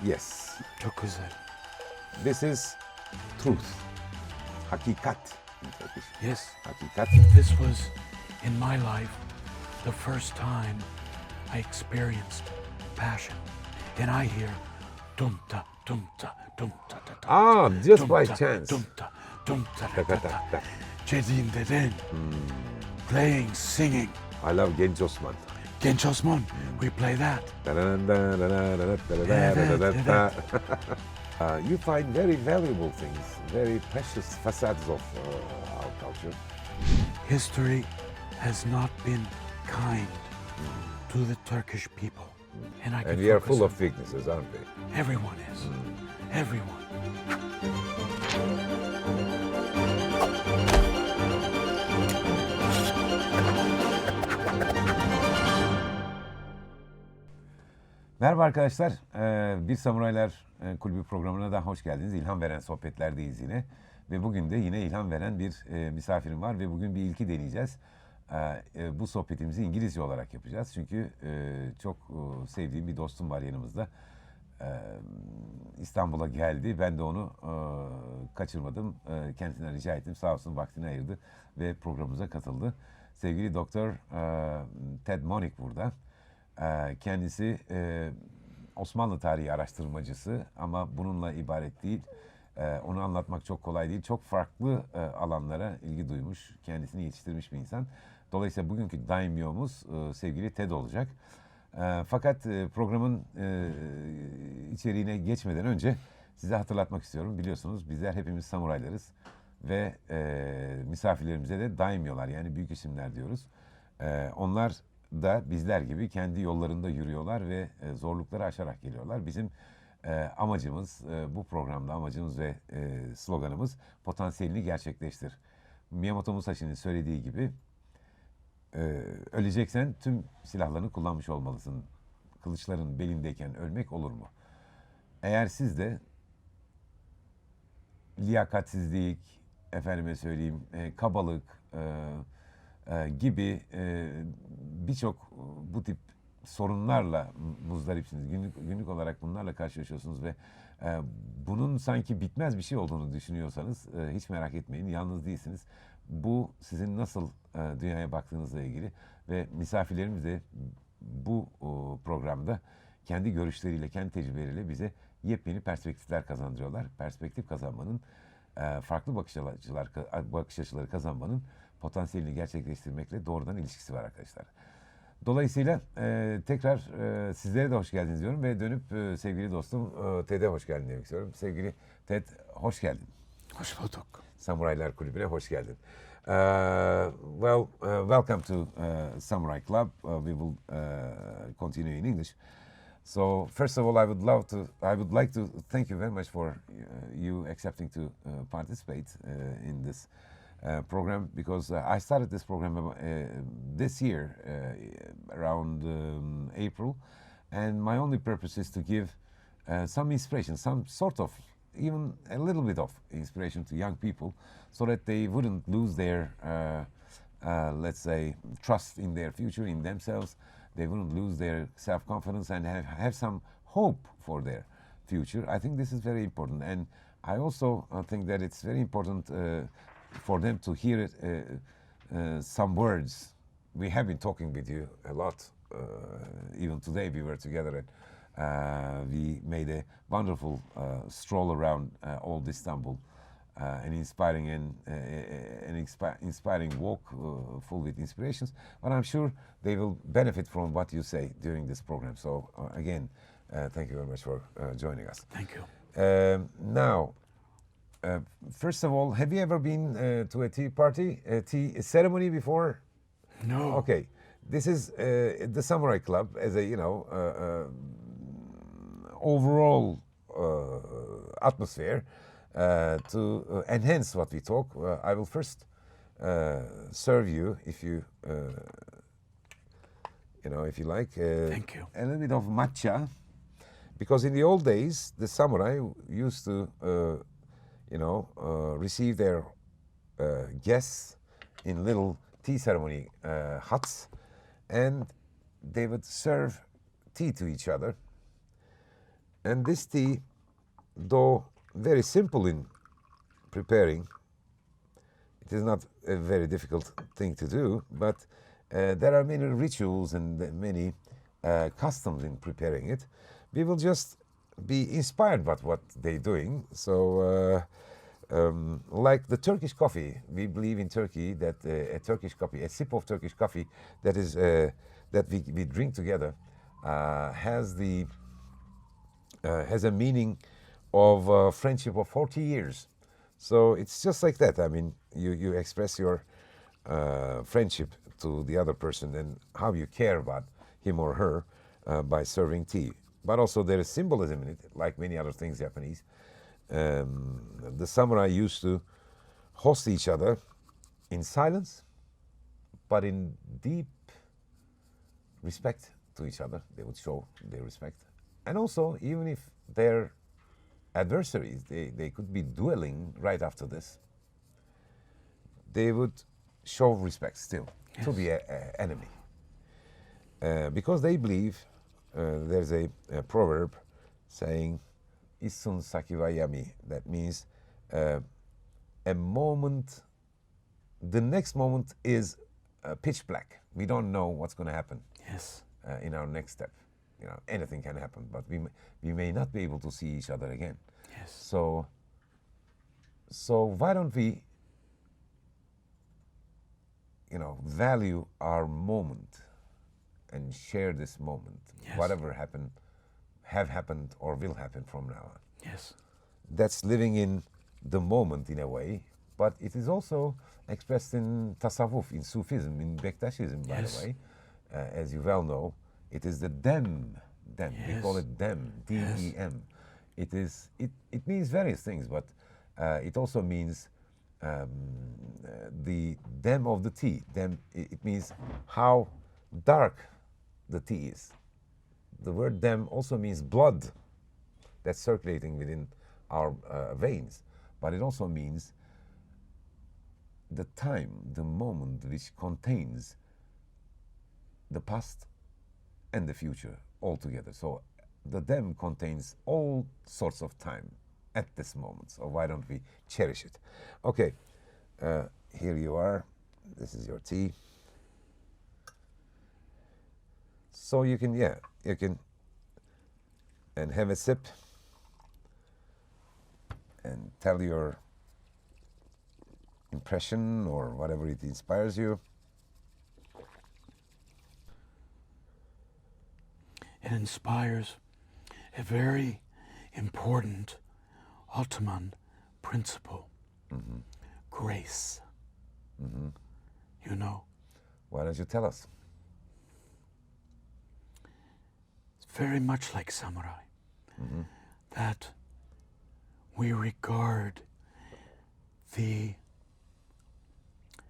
Yes. Çok güzel. This is truth. Hakikat in Turkish. Yes. Hakikat. This was, in my life, the first time I experienced passion. And I hear dum-ta, dum-ta, dum-ta, ta, ta, Ah, just by dum-ta, chance. Dum-ta, dum-ta, ta, Ta, ta, ta, ta. ta. Cedin playing, singing. I love Genç Osman. Genç Osman, we play that. You find very valuable things, very precious facades of our culture. History has not been kind to the Turkish people. And I can And we are focus full on- of weaknesses, aren't we? Everyone is. Everyone. Merhaba arkadaşlar. Bir Samuraylar Kulübü programına da hoş geldiniz. İlham veren sohbetlerdeyiz yine. Ve bugün de yine ilham veren bir misafirim var ve bugün bir ilki deneyeceğiz. Bu sohbetimizi İngilizce olarak yapacağız. Çünkü çok sevdiğim bir dostum var yanımızda. İstanbul'a geldi. Ben de onu kaçırmadım. Kendisinden rica ettim. Sağ olsun vaktini ayırdı ve programımıza katıldı. Sevgili Doktor Ted Monnich'i burada. Kendisi Osmanlı tarihi araştırmacısı ama bununla ibaret değil. Onu anlatmak çok kolay değil. Çok farklı alanlara ilgi duymuş, kendisini yetiştirmiş bir insan. Dolayısıyla bugünkü Daimyo'muz sevgili Ted olacak. Fakat programın içeriğine geçmeden önce size hatırlatmak istiyorum. Biliyorsunuz bizler hepimiz samuraylarız ve misafirlerimize de daimyolar yani büyük isimler diyoruz. Onlar da bizler gibi kendi yollarında yürüyorlar ve zorlukları aşarak geliyorlar. Bizim amacımız, bu programda amacımız ve sloganımız potansiyelini gerçekleştir. Miyamoto Musashi'nin söylediği gibi öleceksen tüm silahlarını kullanmış olmalısın. Kılıçların belindeyken ölmek olur mu? Eğer siz de liyakatsizlik, efendime söyleyeyim, kabalık gibi birçok bu tip sorunlarla muzdaripsiniz. Günlük olarak bunlarla karşılaşıyorsunuz ve bunun sanki bitmez bir şey olduğunu düşünüyorsanız hiç merak etmeyin, yalnız değilsiniz. Bu sizin nasıl dünyaya baktığınızla ilgili ve misafirlerimiz de bu programda kendi görüşleriyle, kendi tecrübeleriyle bize yepyeni perspektifler kazandırıyorlar. Perspektif kazanmanın, farklı bakış açıları kazanmanın potansiyelini gerçekleştirmekle doğrudan ilişkisi var arkadaşlar. Dolayısıyla tekrar sizlere de hoş geldiniz diyorum ve dönüp sevgili dostum Ted'e hoş geldin demek istiyorum. Sevgili Ted, hoş geldin. Hoş bulduk. Samuraylar Kulübü'ne hoş geldin. Welcome to Samuray Club. We will continue in English. So first of all, I would like to thank you very much for you accepting to participate in this program because I started this program this year around April, and my only purpose is to give some inspiration, some sort of, even a little bit of inspiration to young people so that they wouldn't lose their, let's say, trust in their future, in themselves. They wouldn't lose their self-confidence and have some hope for their future. I think this is very important. And I also think that it's very important for them to hear some words. We have been talking with you a lot. Even today we were together and we made a wonderful stroll around old Istanbul. An inspiring walk full with inspirations. But I'm sure they will benefit from what you say during this program. So again, thank you very much for joining us. Thank you. Now, first of all, have you ever been to a tea party, a tea ceremony before? No. Okay, this is the Samuray Club as a overall atmosphere to enhance what we talk. I will first serve you, if you if you like. Thank you. A little bit of matcha, because in the old days the samurai used to receive their guests in little tea ceremony huts, and they would serve tea to each other. And this tea, though very simple in preparing, it is not a very difficult thing to do, but there are many rituals and many customs in preparing it. We will just be inspired by what they're doing. So, like the Turkish coffee, we believe in Turkey that a Turkish coffee, a sip of Turkish coffee that is that we drink together, has a meaning of friendship of 40 years. So it's just like that. I mean, you express your friendship to the other person and how you care about him or her by serving tea. But also there is symbolism in it, like many other things Japanese. The samurai used to host each other in silence, but in deep respect to each other. They would show their respect. And also, even if they're adversaries, they could be dueling right after this, they would show respect still to the enemy. Because they believe, there's a proverb saying, Isun sakiwa yami. That means a moment, the next moment is pitch black. We don't know what's going to happen in our next step. You know, anything can happen, but we may not be able to see each other again. So why don't we, value our moment and share this moment, whatever have happened or will happen from now on. That's living in the moment in a way, but it is also expressed in tasawwuf, in Sufism, in Bektashism, by the way. As you well know, it is the dem. We call it dem, D-E-M. It means various things, but it also means the dem of the tea. It means how dark the tea is. The word dem also means blood that's circulating within our veins, but it also means the time, the moment which contains the past and the future all together. So the dem contains all sorts of time at this moment. So why don't we cherish it? Okay, here you are. This is your tea. So you can and have a sip and tell your impression or whatever it inspires you. It inspires a very important Ottoman principle, grace. You know, Why don't you tell us? it's very much like samurai, that we regard the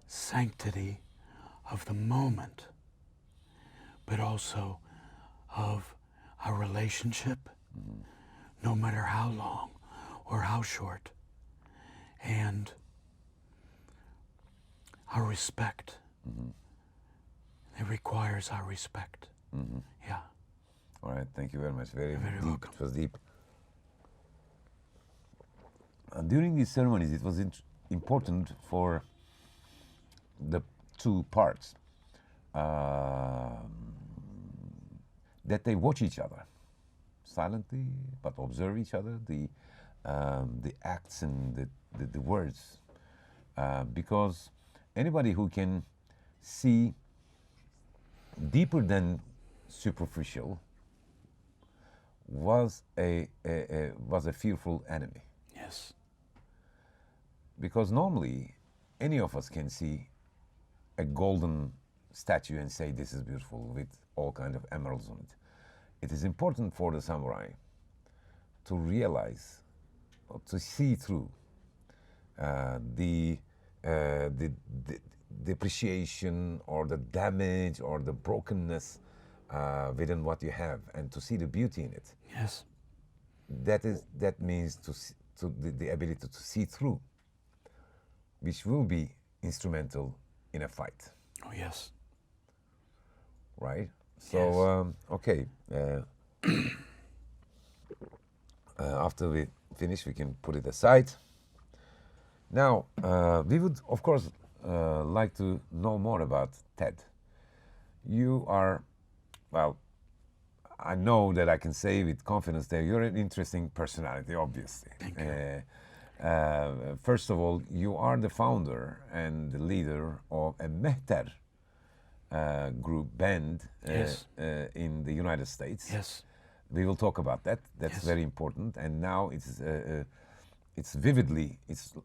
sanctity of the moment, but also of our relationship, no matter how long or how short, and our respect. It requires our respect. Yeah. All right, thank you very much. Very deep. welcome. It was deep. During these ceremonies, it was important for the two parts that they watch each other silently, but observe each other, the acts and the words, because anybody who can see deeper than superficial was a fearful enemy. Yes. Because normally, any of us can see a golden statue and say, this is beautiful, with all kinds of emeralds on it. It is important for the samurai to realize, or to see through the depreciation or the damage or the brokenness within what you have, and to see the beauty in it. Yes. That means the ability to see through, which will be instrumental in a fight. Oh, yes. Right? So, okay. after we finish, we can put it aside. Now, we would, of course, like to know more about Ted. You are, well, I know that I can say with confidence that you're an interesting personality, obviously. Thank you. First of all, you are the founder and the leader of a Mehter group band Yes. in the United States. Yes. We will talk about that. That's Yes. very important. And now it's vividly, it's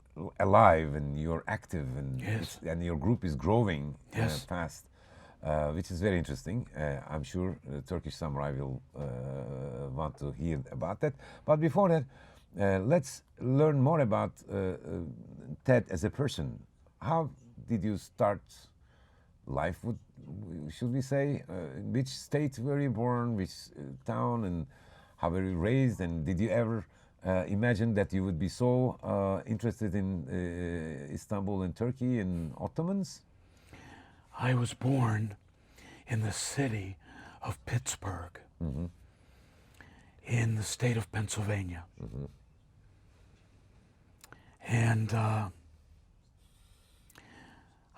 alive, and you're active, and Yes. and your group is growing Yes. fast, which is very interesting. I'm sure the Turkish Samurai will want to hear about that. But before that, let's learn more about Ted as a person. How did you start life? Should we say? In which state were you born? Which town? And how were you raised? And did you ever imagine that you would be so interested in Istanbul and Turkey and Ottomans? I was born in the city of Pittsburgh, in the state of Pennsylvania. And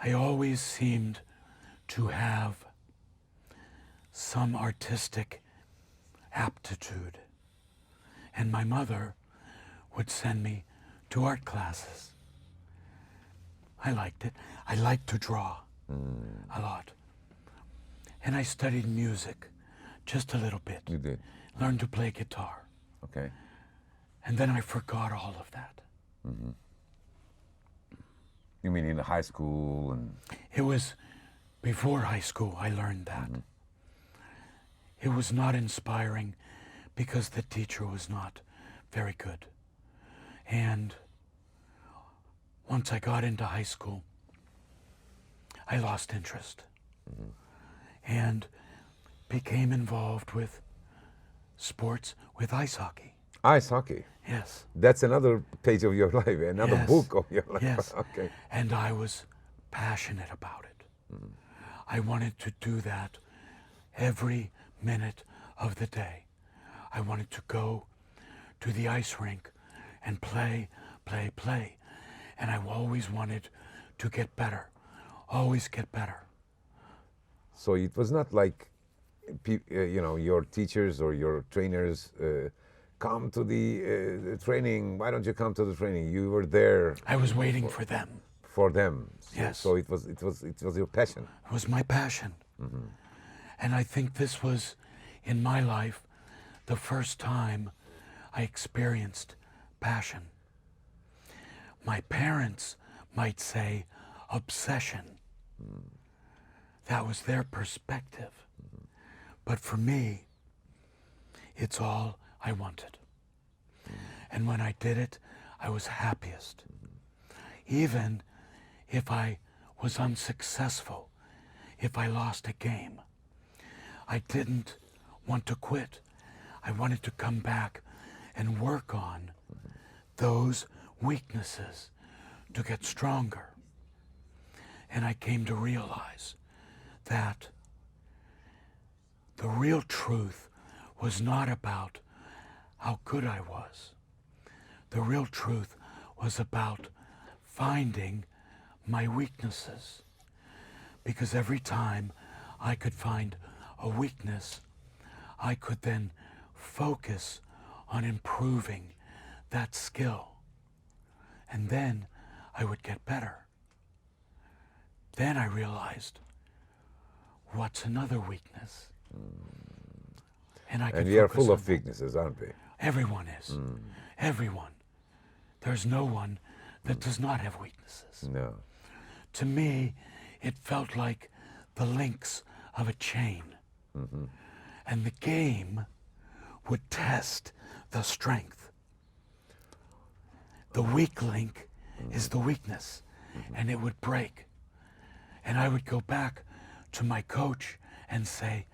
I always seemed to have some artistic aptitude. And my mother would send me to art classes. I liked it. I liked to draw a lot. And I studied music just a little bit. You did. Learned to play guitar. Okay. And then I forgot all of that. You mean in high school and? It was before high school I learned that. It was not inspiring because the teacher was not very good. And once I got into high school, I lost interest and became involved with sports, with ice hockey. Ice hockey. Yes. That's another page of your life, another Yes. book of your life. Yes. Okay. And I was passionate about it. I wanted to do that every minute of the day. I wanted to go to the ice rink and play. And I always wanted to get better, always get better. So it was not like, your teachers or your trainers come to the training. Why don't you come to the training? You were there I was waiting for them. for them. So, Yes. So it was your passion. It was my passion. And I think this was, in my life, the first time I experienced passion. My parents might say obsession. That was their perspective. But for me, it's all I wanted. And when I did it, I was happiest. Even if I was unsuccessful, if I lost a game, I didn't want to quit. I wanted to come back and work on those weaknesses to get stronger. And I came to realize that the real truth was not about how good I was. The real truth was about finding my weaknesses. Because every time I could find a weakness, I could then focus on improving that skill. And then I would get better. Then I realized, what's another weakness? And I could And we are focus full on of that. weaknesses, aren't we? Everyone is. Everyone. There's no one that does not have weaknesses. No. To me, it felt like the links of a chain. And the game would test the strength. The weak link is the weakness, and it would break. And I would go back to my coach and say,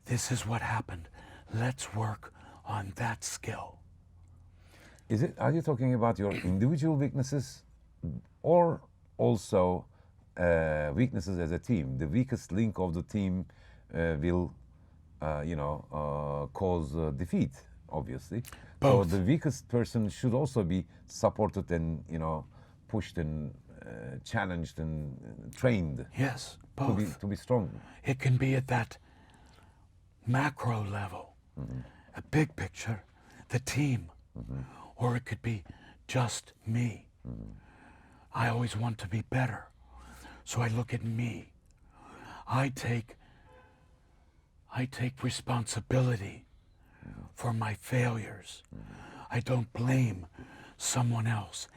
this is what happened. Let's work on that skill. Are you talking about your individual weaknesses or also weaknesses as a team? The weakest link of the team will, cause defeat obviously. Both. So the weakest person should also be supported and, pushed and challenged and trained Yes, to both. be strong. It can be at that macro level, a big picture, the team, or it could be just me. I always want to be better, so I look at me. I take responsibility for my failures. I don't blame someone else,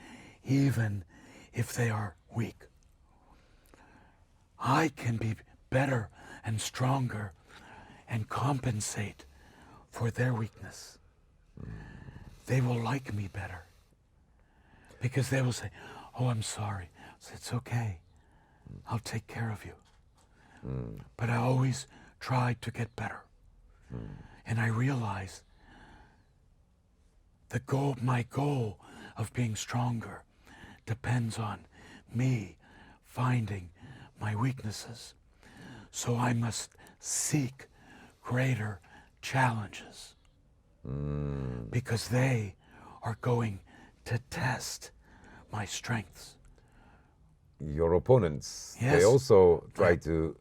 even if they are weak. I can be better and stronger and compensate for their weakness. They will like me better because they will say, "Oh, I'm sorry." I say, "It's okay. I'll take care of you." But I always try to get better. And I realize my goal of being stronger depends on me finding my weaknesses. So I must seek greater challenges because they are going to test my strengths. Your opponents, Yes. they also try to,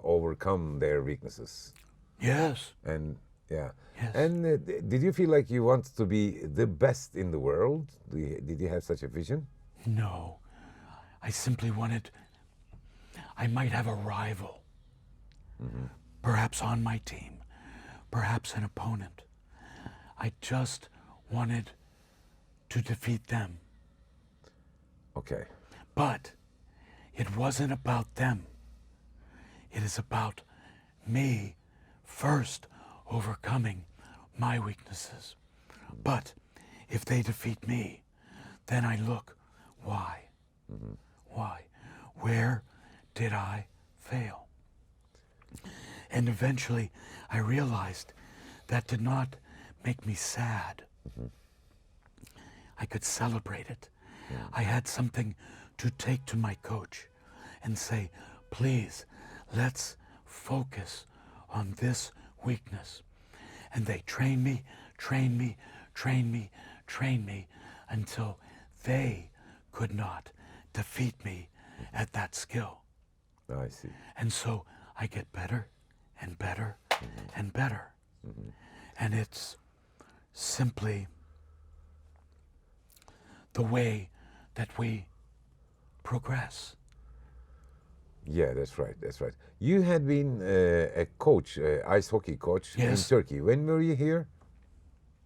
overcome their weaknesses. Yes. And yeah. Yes. And did you feel like you wanted to be the best in the world? Did you have such a vision? No. I simply I might have a rival, perhaps on my team, perhaps an opponent. I just wanted to defeat them. Okay. But it wasn't about them. It is about me first overcoming my weaknesses. But if they defeat me, then I look, why? Why? Where did I fail? And eventually I realized that did not make me sad. I could celebrate it. I had something to take to my coach and say, "Please, let's focus on this weakness." And they train me until they could not defeat me at that skill. I see. And so I get better and better and better. And it's simply the way that we progress. Yeah, that's right. That's right. You had been a coach, ice hockey coach in Yes. Turkey. When were you here?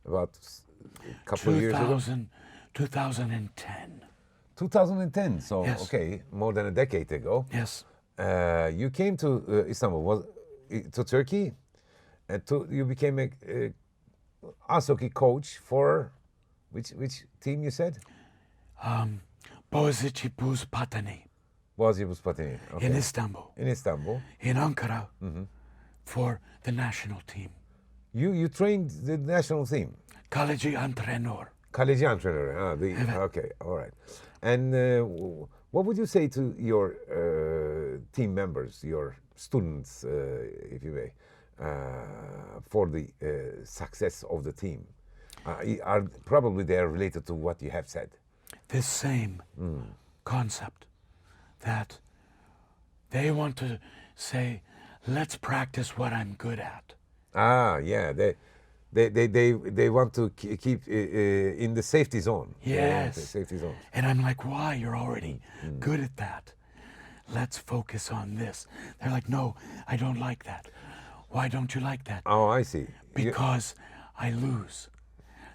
About a couple of years ago? 2010. 2010. So, Yes. okay, more than a decade ago. Yes. You came to Istanbul, to Turkey, and you became a ice hockey coach for which team you said? Boğaziçi Buz Pateni Boğaziçi Buz Pateni. Okay. in Istanbul. In Istanbul. In Ankara for the national team. You trained the national team. Kaleci antrenör. Kaleci antrenörü. Okay, all right. And what would you say to your team members, your students, if you may, for the success of the team? Probably they are related to what you have said. This same concept that they want to say, "Let's practice what I'm good at." Yeah, they want to keep in the safety zone. Yes. The safety zone. And I'm like, "Why? You're already good at that. Let's focus on this." They're like, "No, I don't like that." "Why don't you like that?" Oh, I see. "Because I lose."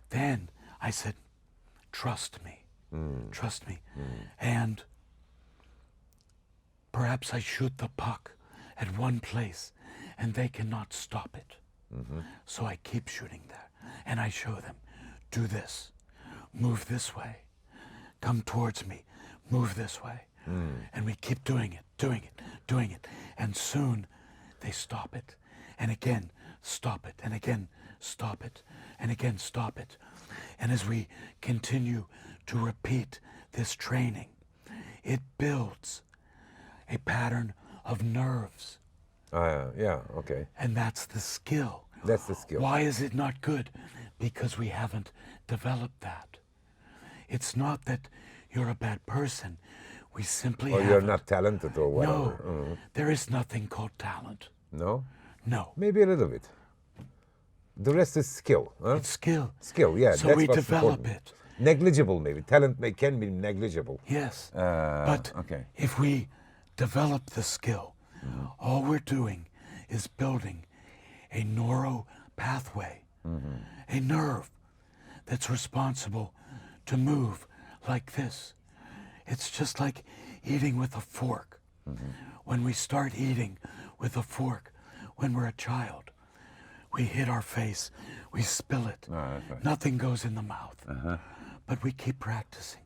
Then I said, "Trust me. Trust me." And perhaps I shoot the puck at one place and they cannot stop it. So I keep shooting there and I show them, "Do this, move this way, come towards me, move this way." And we keep doing it. And soon they stop it. And again, stop it. And again, stop it. And again, stop it. And as we continue to repeat this training, it builds a pattern of nerves. Yeah, okay. And that's the skill That's the skill. Why is it not good? Because we haven't developed that. It's not that you're a bad person. We simply Or haven't. you're not talented or whatever. No, there is nothing called talent. No? No, Maybe a little bit. The rest is skill. Huh? it's skill. Skill, yeah. So that's we what's develop important. it. Negligible, maybe. Talent can be negligible. Yes, but okay. if we develop the skill, all we're doing is building a neural pathway, a nerve that's responsible to move like this. It's just like eating with a fork. When we start eating with a fork, when we're a child, we hit our face, we spill it. Oh, that's right. Nothing goes in the mouth. But we keep practicing,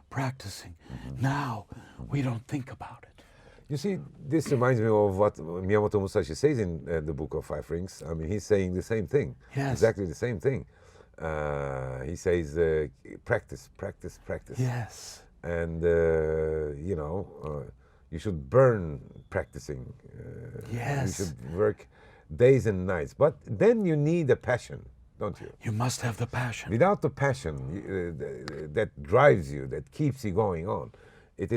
practicing. Now we don't think about it. You see, this reminds me of what Miyamoto Musashi says in the Book of Five Rings. I mean, he's saying the same thing. Yes. Exactly the same thing. He says, practice, practice, practice. Yes. And, you should burn practicing. Yes. You should work days and nights. But then you need a passion, don't you? You must have the passion. Without the passion that drives you, that keeps you going on, it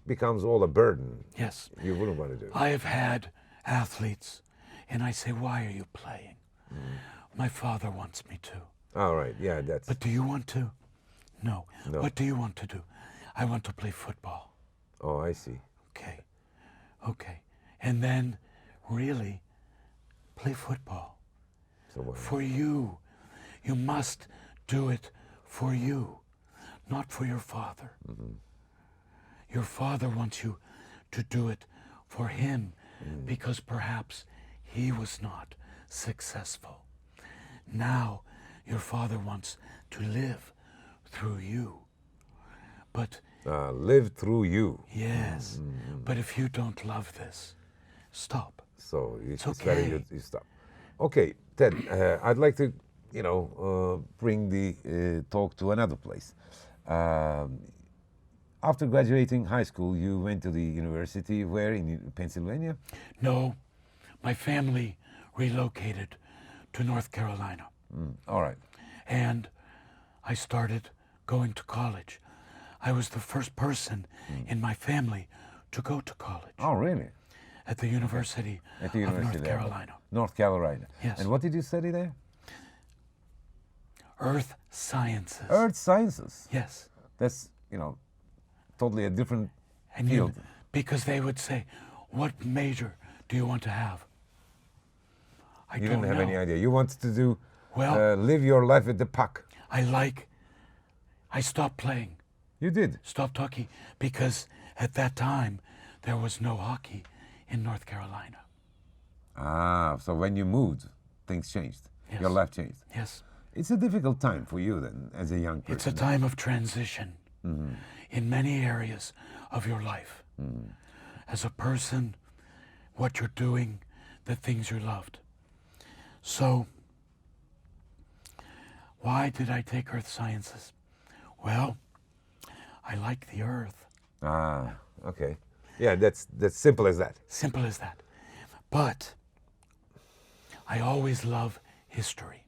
becomes all a burden. Yes. You wouldn't want to do. I have had athletes, and I say, why are you playing? My father wants me to. All right, yeah, that's. But do you want to? No. No. What do you want to do? I want to play football. Oh, I see. Okay. Okay. And then really play football. So what? For you. You must do it for you, not for your father. Your father wants you to do it for him because perhaps he was not successful. Now your father wants to live through you. But Live through you. yes, but if you don't love this, stop. So it's okay. very good. You stop. Okay, Ted. I'd like to, bring the talk to another place. After graduating high school, you went to the university. Where in Pennsylvania? No, my family relocated to North Carolina. All right. And I started going to college. I was the first person in my family to go to college Oh, really? at the University, At the of University North there. Carolina. North Carolina. Yes. And what did you study there? Earth Sciences. Earth sciences. Yes. That's totally a different And field. because they would say, what major do you want to have? I You don't didn't have know. any idea. You wanted to do Well, live your life with the puck. I stopped playing, You did. stopped hockey, because at that time there was no hockey in North Carolina. Ah, so when you moved, things changed. Yes. Your life changed. Yes. It's a difficult time for you then, as a young person. It's a time of transition in many areas of your life. As a person, what you're doing, the things you loved. So, why did I take Earth Sciences? Well, I like the Earth. Ah, okay. Yeah, that's simple as that. Simple as that. But I always love history.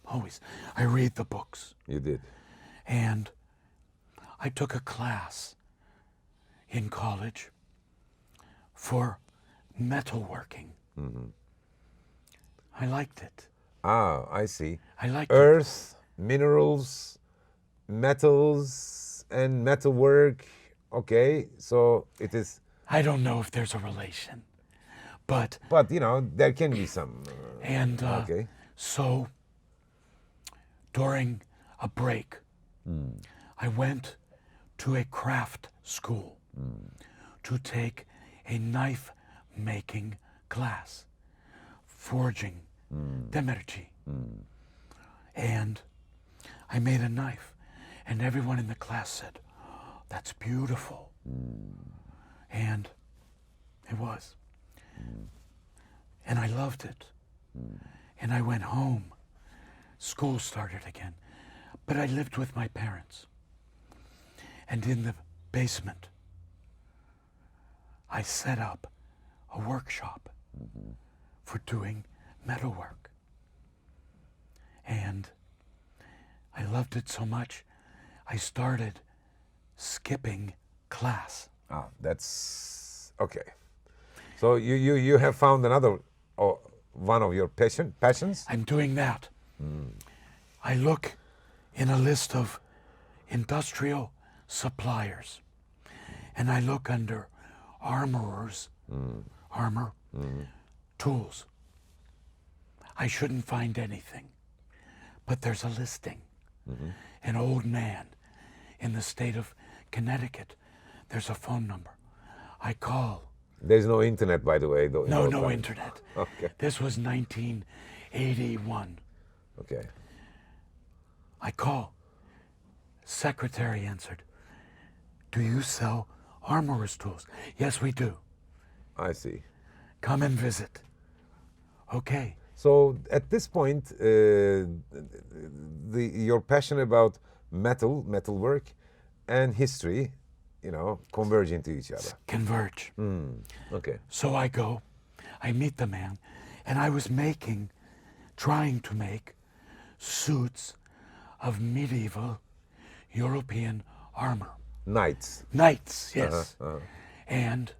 Always. I read the books. You did. And I took a class in college for metalworking. I liked it. Ah, I see. I liked it. Earth, minerals, metals, and metalwork. Okay, so it is. I don't know if there's a relation, but But there can be some. and Okay. so during a break, I went to a craft school to take a knife making class, forging, demerci. And I made a knife, and everyone in the class said, "That's beautiful." And it was. And I loved it. And I went home. School started again. But I lived with my parents. And in the basement, I set up a workshop for doing metalwork. And I loved it so much, I started skipping class. Ah, that's okay. So you have found another one of your passions? I'm doing that. I look in a list of industrial suppliers, and I look under armorers, armor, tools. I shouldn't find anything, but there's a listing. An old man in the state of Connecticut. There's a phone number. I call. There's no internet, by the way. Though, No internet. Okay. This was 1981. Okay. I call. Secretary answered. Do you sell armorer's tools? Yes, we do. I see. Come and visit. Okay. So at this point, your passion about metalwork, and history, converge into each other. Converge. Okay. So I go, I meet the man, and I was trying to make suits of medieval European armor. Knights. Knights, yes. And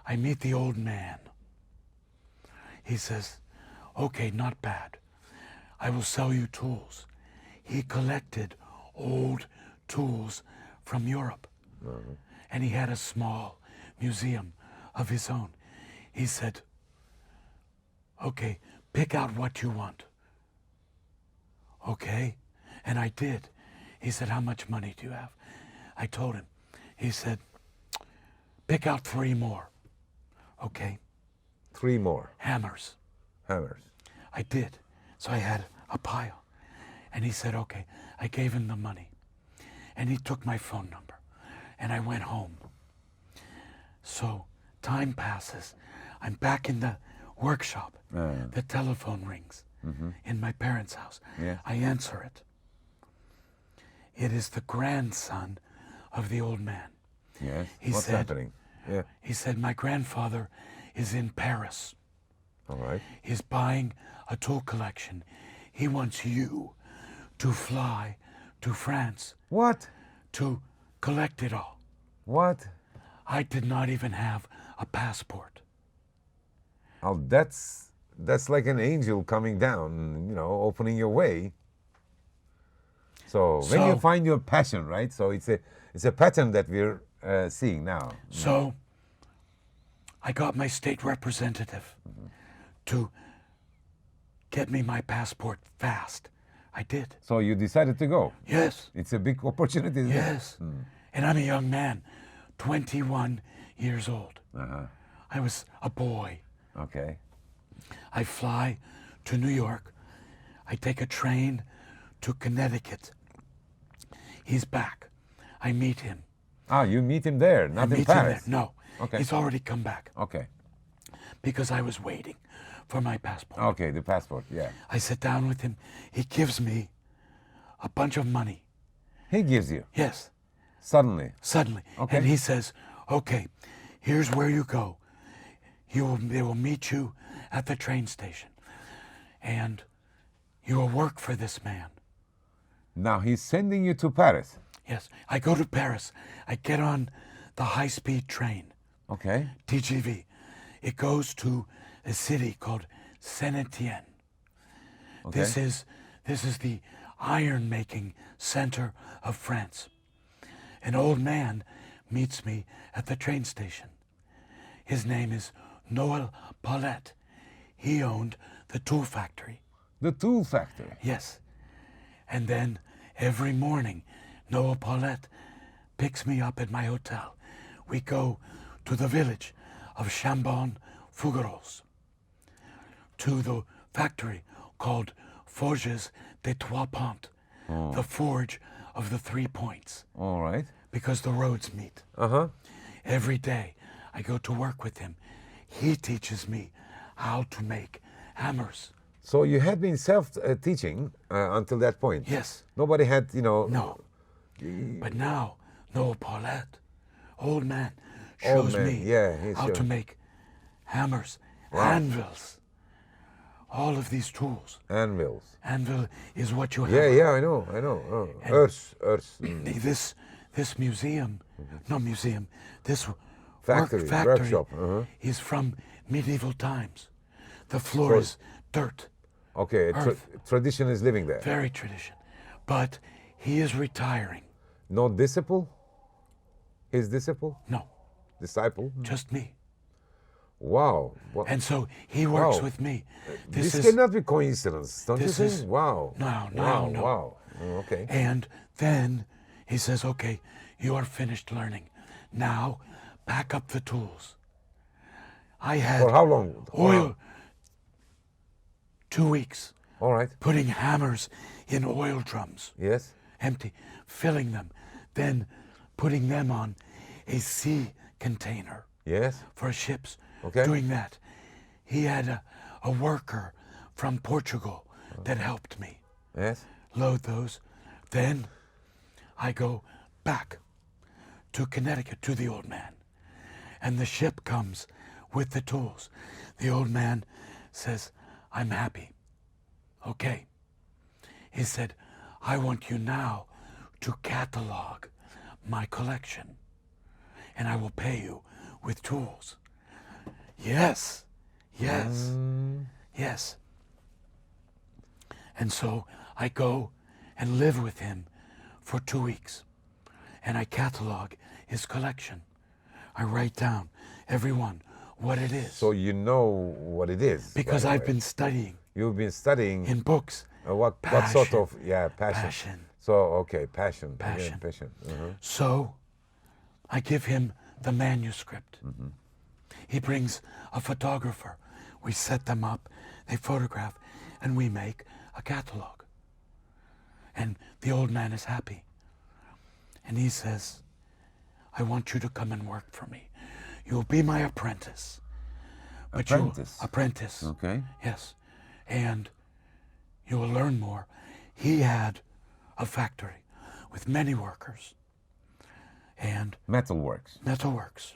I meet the old man. He says, okay, not bad. I will sell you tools. He collected old tools from Europe. And he had a small museum of his own. He said, okay, pick out what you want. Okay, and I did. He said, how much money do you have? I told him. He said, pick out 3 more. Okay. 3 more. Hammers. Hammers. I did. So I had a pile. And he said, okay. I gave him the money. And he took my phone number. And I went home. So time passes. I'm back in the workshop. The telephone rings in my parents' house. Yeah. I answer it. It is the grandson of the old man. Yes. He What's said, happening? Yeah. He said, my grandfather is in Paris. All right. He's buying a tool collection. He wants you to fly to France What? to collect it all. What? I did not even have a passport. Oh, that's like an angel coming down, opening your way. So when you find your passion, right? So it's a pattern that we're seeing now. So I got my state representative to get me my passport fast. I did. So you decided to go. Yes. It's a big opportunity. Isn't Yes. It? And I'm a young man, 21 years old. Uh-huh. I was a boy. Okay. I fly to New York. I take a train to Connecticut. He's back. I meet him. Ah, you meet him there, not in Paris. No. Okay. He's already come back Okay. because I was waiting for my passport. Okay, the passport, yeah. I sit down with him. He gives me a bunch of money. He gives you, Yes, suddenly. suddenly. Okay. And he says, okay, here's where you go. They will meet you at the train station. And you will work for this man. Now he's sending you to Paris. Yes, I go to Paris. I get on the high-speed train, Okay. TGV. It goes to a city called Saint-Étienne. Okay. This is the iron-making center of France. An old man meets me at the train station. His name is Noel Paulette. He owned the tool factory. The tool factory. Yes. And then every morning, Noel Paulette picks me up at my hotel. We go to the village of Chambon-Fougeros, to the factory called Forges des Trois Ponts, the forge of the 3 points, All right. because the roads meet. Uh-huh. Every day I go to work with him. He teaches me how to make hammers. So you had been self-teaching until that point? Yes. Nobody had, No. But now, Noel Paulette, old man, shows man, me yeah, he's how to showing. make hammers, Wow. anvils. all of these tools. Anvils. Anvil is what you have. Yeah, I know. Oh, And Örs. This museum, no museum, this Factory, workshop. Uh-huh. is from medieval times. The floor is dirt. Okay, tradition is living there. Very tradition. But he is retiring. No disciple? His disciple? No, Disciple? just me. Wow. And so he works Wow. with me. This cannot be coincidence, don't you this think? is- Wow. No. Wow. Okay. And then he says, okay, you are finished learning. Now, pack up the tools. I had For how long? oil, 2 weeks, All right. putting hammers in oil drums, Yes. empty, filling them, then putting them on a sea container Yes. for ships, Okay. doing that. He had a worker from Portugal that helped me Yes. load those. Then I go back to Connecticut to the old man. And the ship comes with the tools. The old man says, I'm happy. Okay. He said, I want you now to catalog my collection, and I will pay you with tools. Yes. And so I go and live with him for 2 weeks, and I catalog his collection. I write down every one what it is. So you know what it is. Because by the I've way. been studying You've been studying in books. what sort Passion. of passion. Passion. So okay, passion. Passion. Again, passion. Uh-huh. So I give him the manuscript. He brings a photographer. We set them up, they photograph, and we make a catalog. And the old man is happy. And he says, I want you to come and work for me. You'll be my apprentice. Apprentice. Okay. Yes. And you will learn more. He had a factory with many workers and Metalworks. metalworks.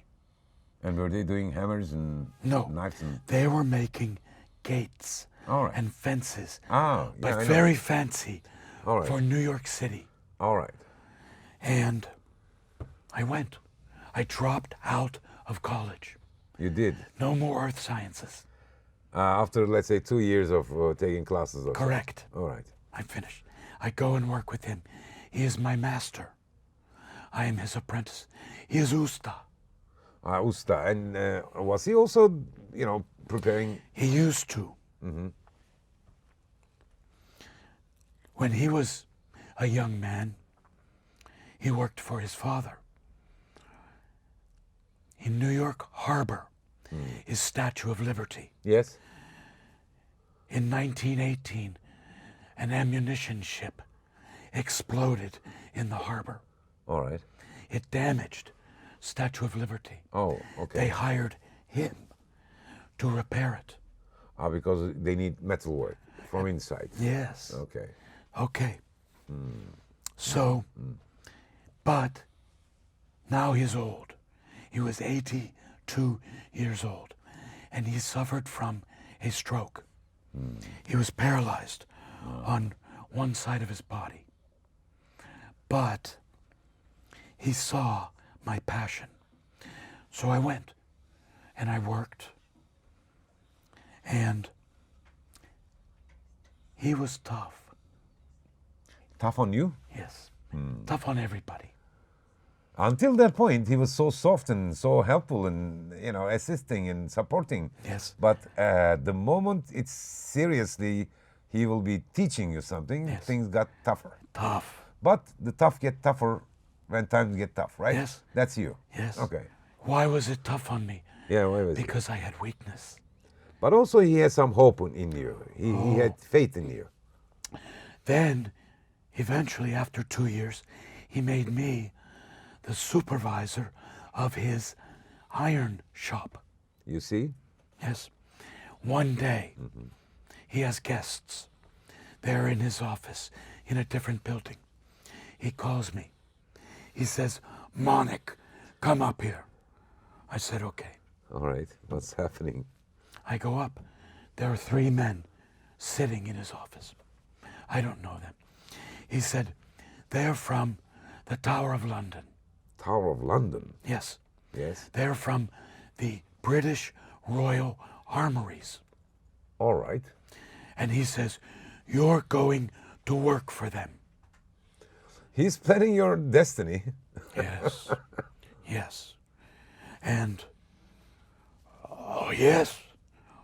And were they doing hammers and No, knives and? they were making gates All right. and fences, Ah, but I know. very fancy All right. for New York City. All right. And I went. I dropped out of college. You did. No more earth sciences. After, let's say, 2 years of taking classes. Or so. Correct. All right. I'm finished. I go and work with him. He is my master. I am his apprentice. He is usta. Usta. And was he also, preparing? He used to. When he was a young man, he worked for his father. In New York Harbor is Statue of Liberty. Yes. In 1918, an ammunition ship exploded in the harbor. All right. It damaged Statue of Liberty. Oh, okay. They hired him to repair it. Because they need metalwork from inside. Yes. Okay. Okay. So, but now he's old. He was 82 years old, and he suffered from a stroke. He was paralyzed on one side of his body. But he saw my passion. So I went, and I worked, and he was tough. Tough on you? Yes, tough on everybody. Until that point, he was so soft and so helpful and, assisting and supporting. Yes. But the moment it's seriously, he will be teaching you something, Yes. things got tougher. Tough. But the tough get tougher when times get tough, right? Yes. That's you. Yes. Okay. Why was it tough on me? Yeah, why was it? Because I had weakness. But also he had some hope in you. He had faith in you. Then, eventually, after 2 years, he made me the supervisor of his iron shop. You see? Yes. One day, he has guests. They're in his office in a different building. He calls me. He says, Monnich'i, come up here. I said, okay. All right. What's happening? I go up. There are 3 men sitting in his office. I don't know them. He said, they're from the Tower of London. Tower of London. Yes. Yes. They're from the British Royal Armories. All right. And he says, you're going to work for them. He's planning your destiny. Yes. Yes. And, oh, yes.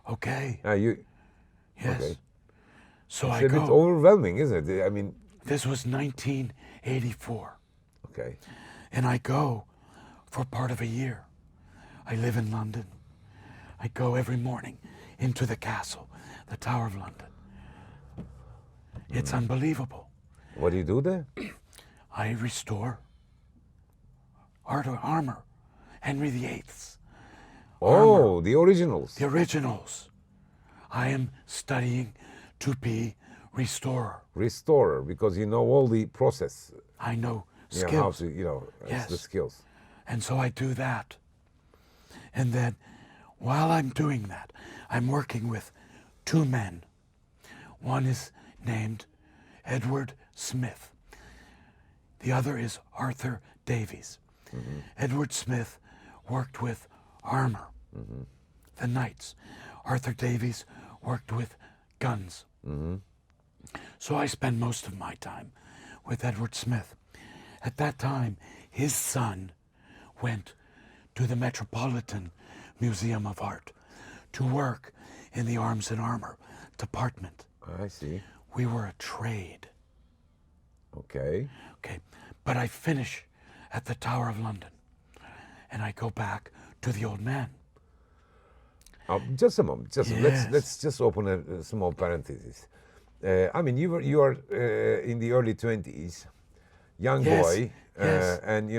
Okay. You. Yes. Okay. So It's I a bit go. overwhelming, isn't it? I mean. This was 1984. Okay. And I go for part of a year. I live in London. I go every morning into the castle, the Tower of London. It's unbelievable. What do you do there? I restore armor, Henry VIII's. Oh, Armor, the originals. the originals. I am studying to be restorer. Restorer, because you know all the process. I know You know skills. how to, Yes. the skills. And so I do that. And then while I'm doing that, I'm working with two men. One is named Edward Smith. The other is Arthur Davies. Edward Smith worked with armor, the knights. Arthur Davies worked with guns. So I spend most of my time with Edward Smith. At that time, his son went to the Metropolitan Museum of Art to work in the arms and armor department. I see. We were a trade. Okay. Okay, but I finish at the Tower of London, and I go back to the old man. Just a moment. Yes. Let's just open a small parenthesis. I mean, you are in the early 20s, young Yes, boy, yes. and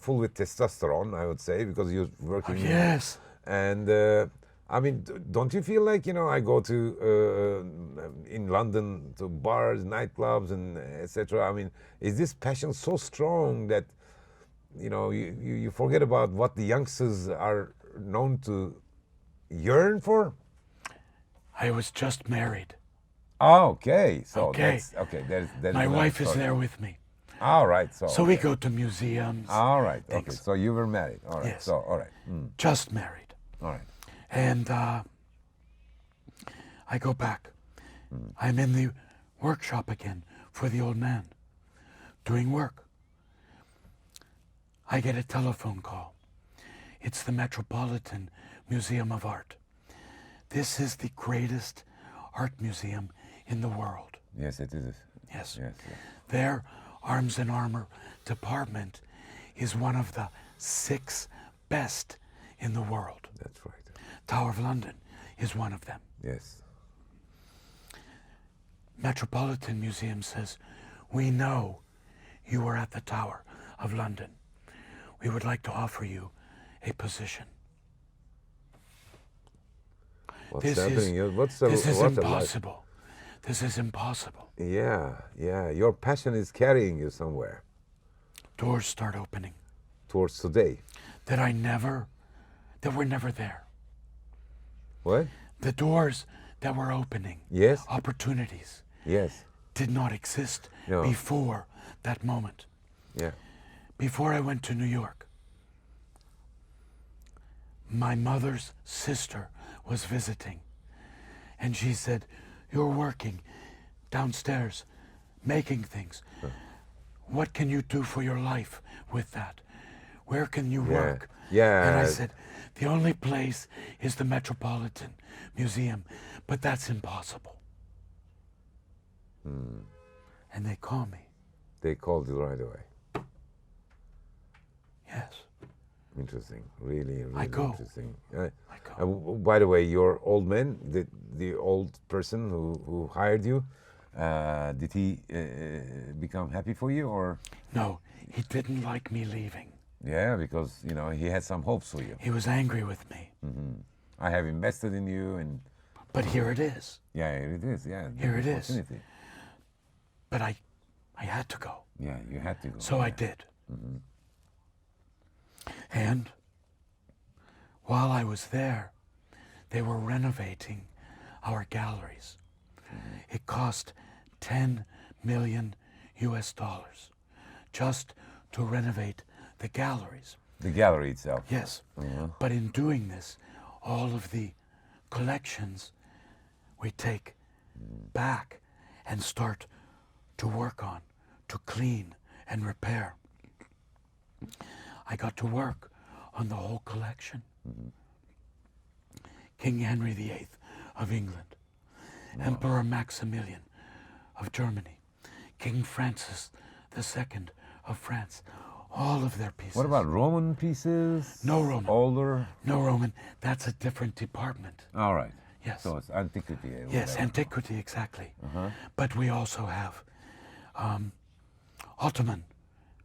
full with testosterone, I would say, because you're working. Yes. And I mean, don't you feel like I go to in London to bars, nightclubs, and etc. I mean, is this passion so strong that you forget about what the youngsters are known to yearn for? I was just married. Oh, okay. So Okay. that's okay. That My another wife is story. there with me. All right. So So we go to museums. All right. Okay. Things. So you were married. All right. Yes. So all right. Just married. All right. And I go back. I'm in the workshop again for the old man, doing work. I get a telephone call. It's the Metropolitan Museum of Art. This is the greatest art museum in the world. Yes, it is. Yes. Yes. Yes. Their arms and armor department is one of the 6 best in the world. That's right. Tower of London is one of them. Yes. Metropolitan Museum says, we know you were at the Tower of London. We would like to offer you a position. What's This is- happening? What's This is what's the life? impossible. This is impossible. Yeah. Yeah. Your passion is carrying you somewhere Doors start opening towards today. that were never there. What? The doors that were opening, Yes. opportunities, Yes. did not exist No. before that moment. Yeah. Before I went to New York, my mother's sister was visiting, and she said, you're working downstairs, making things. What can you do for your life with that? Where can you work? Yeah. And I said, the only place is the Metropolitan Museum, but that's impossible. And they call me. They called you right away. Yes. Interesting. Really, really go. interesting. I go. By the way, your old man, the old person who hired you, did he become happy for you, or? No, he didn't like me leaving. Yeah, because he had some hopes for you. He was angry with me. I have invested in you, and But here it is. yeah, it is. Yeah, Here it is. opportunity. But I had to go. Yeah, you had to go. So I did. And while I was there, they were renovating our galleries. It cost 10 million US dollars just to renovate the galleries. The gallery itself. Yes. But in doing this, all of the collections we take back and start to work on, to clean and repair. I got to work on the whole collection. King Henry VIII of England, Emperor Maximilian of Germany, King Francis II of France, all of their pieces. What about Roman pieces? No Roman. Older? No Roman. That's a different department. All right. Yes. So it's antiquity. Yes, whatever. antiquity, exactly. But we also have Ottoman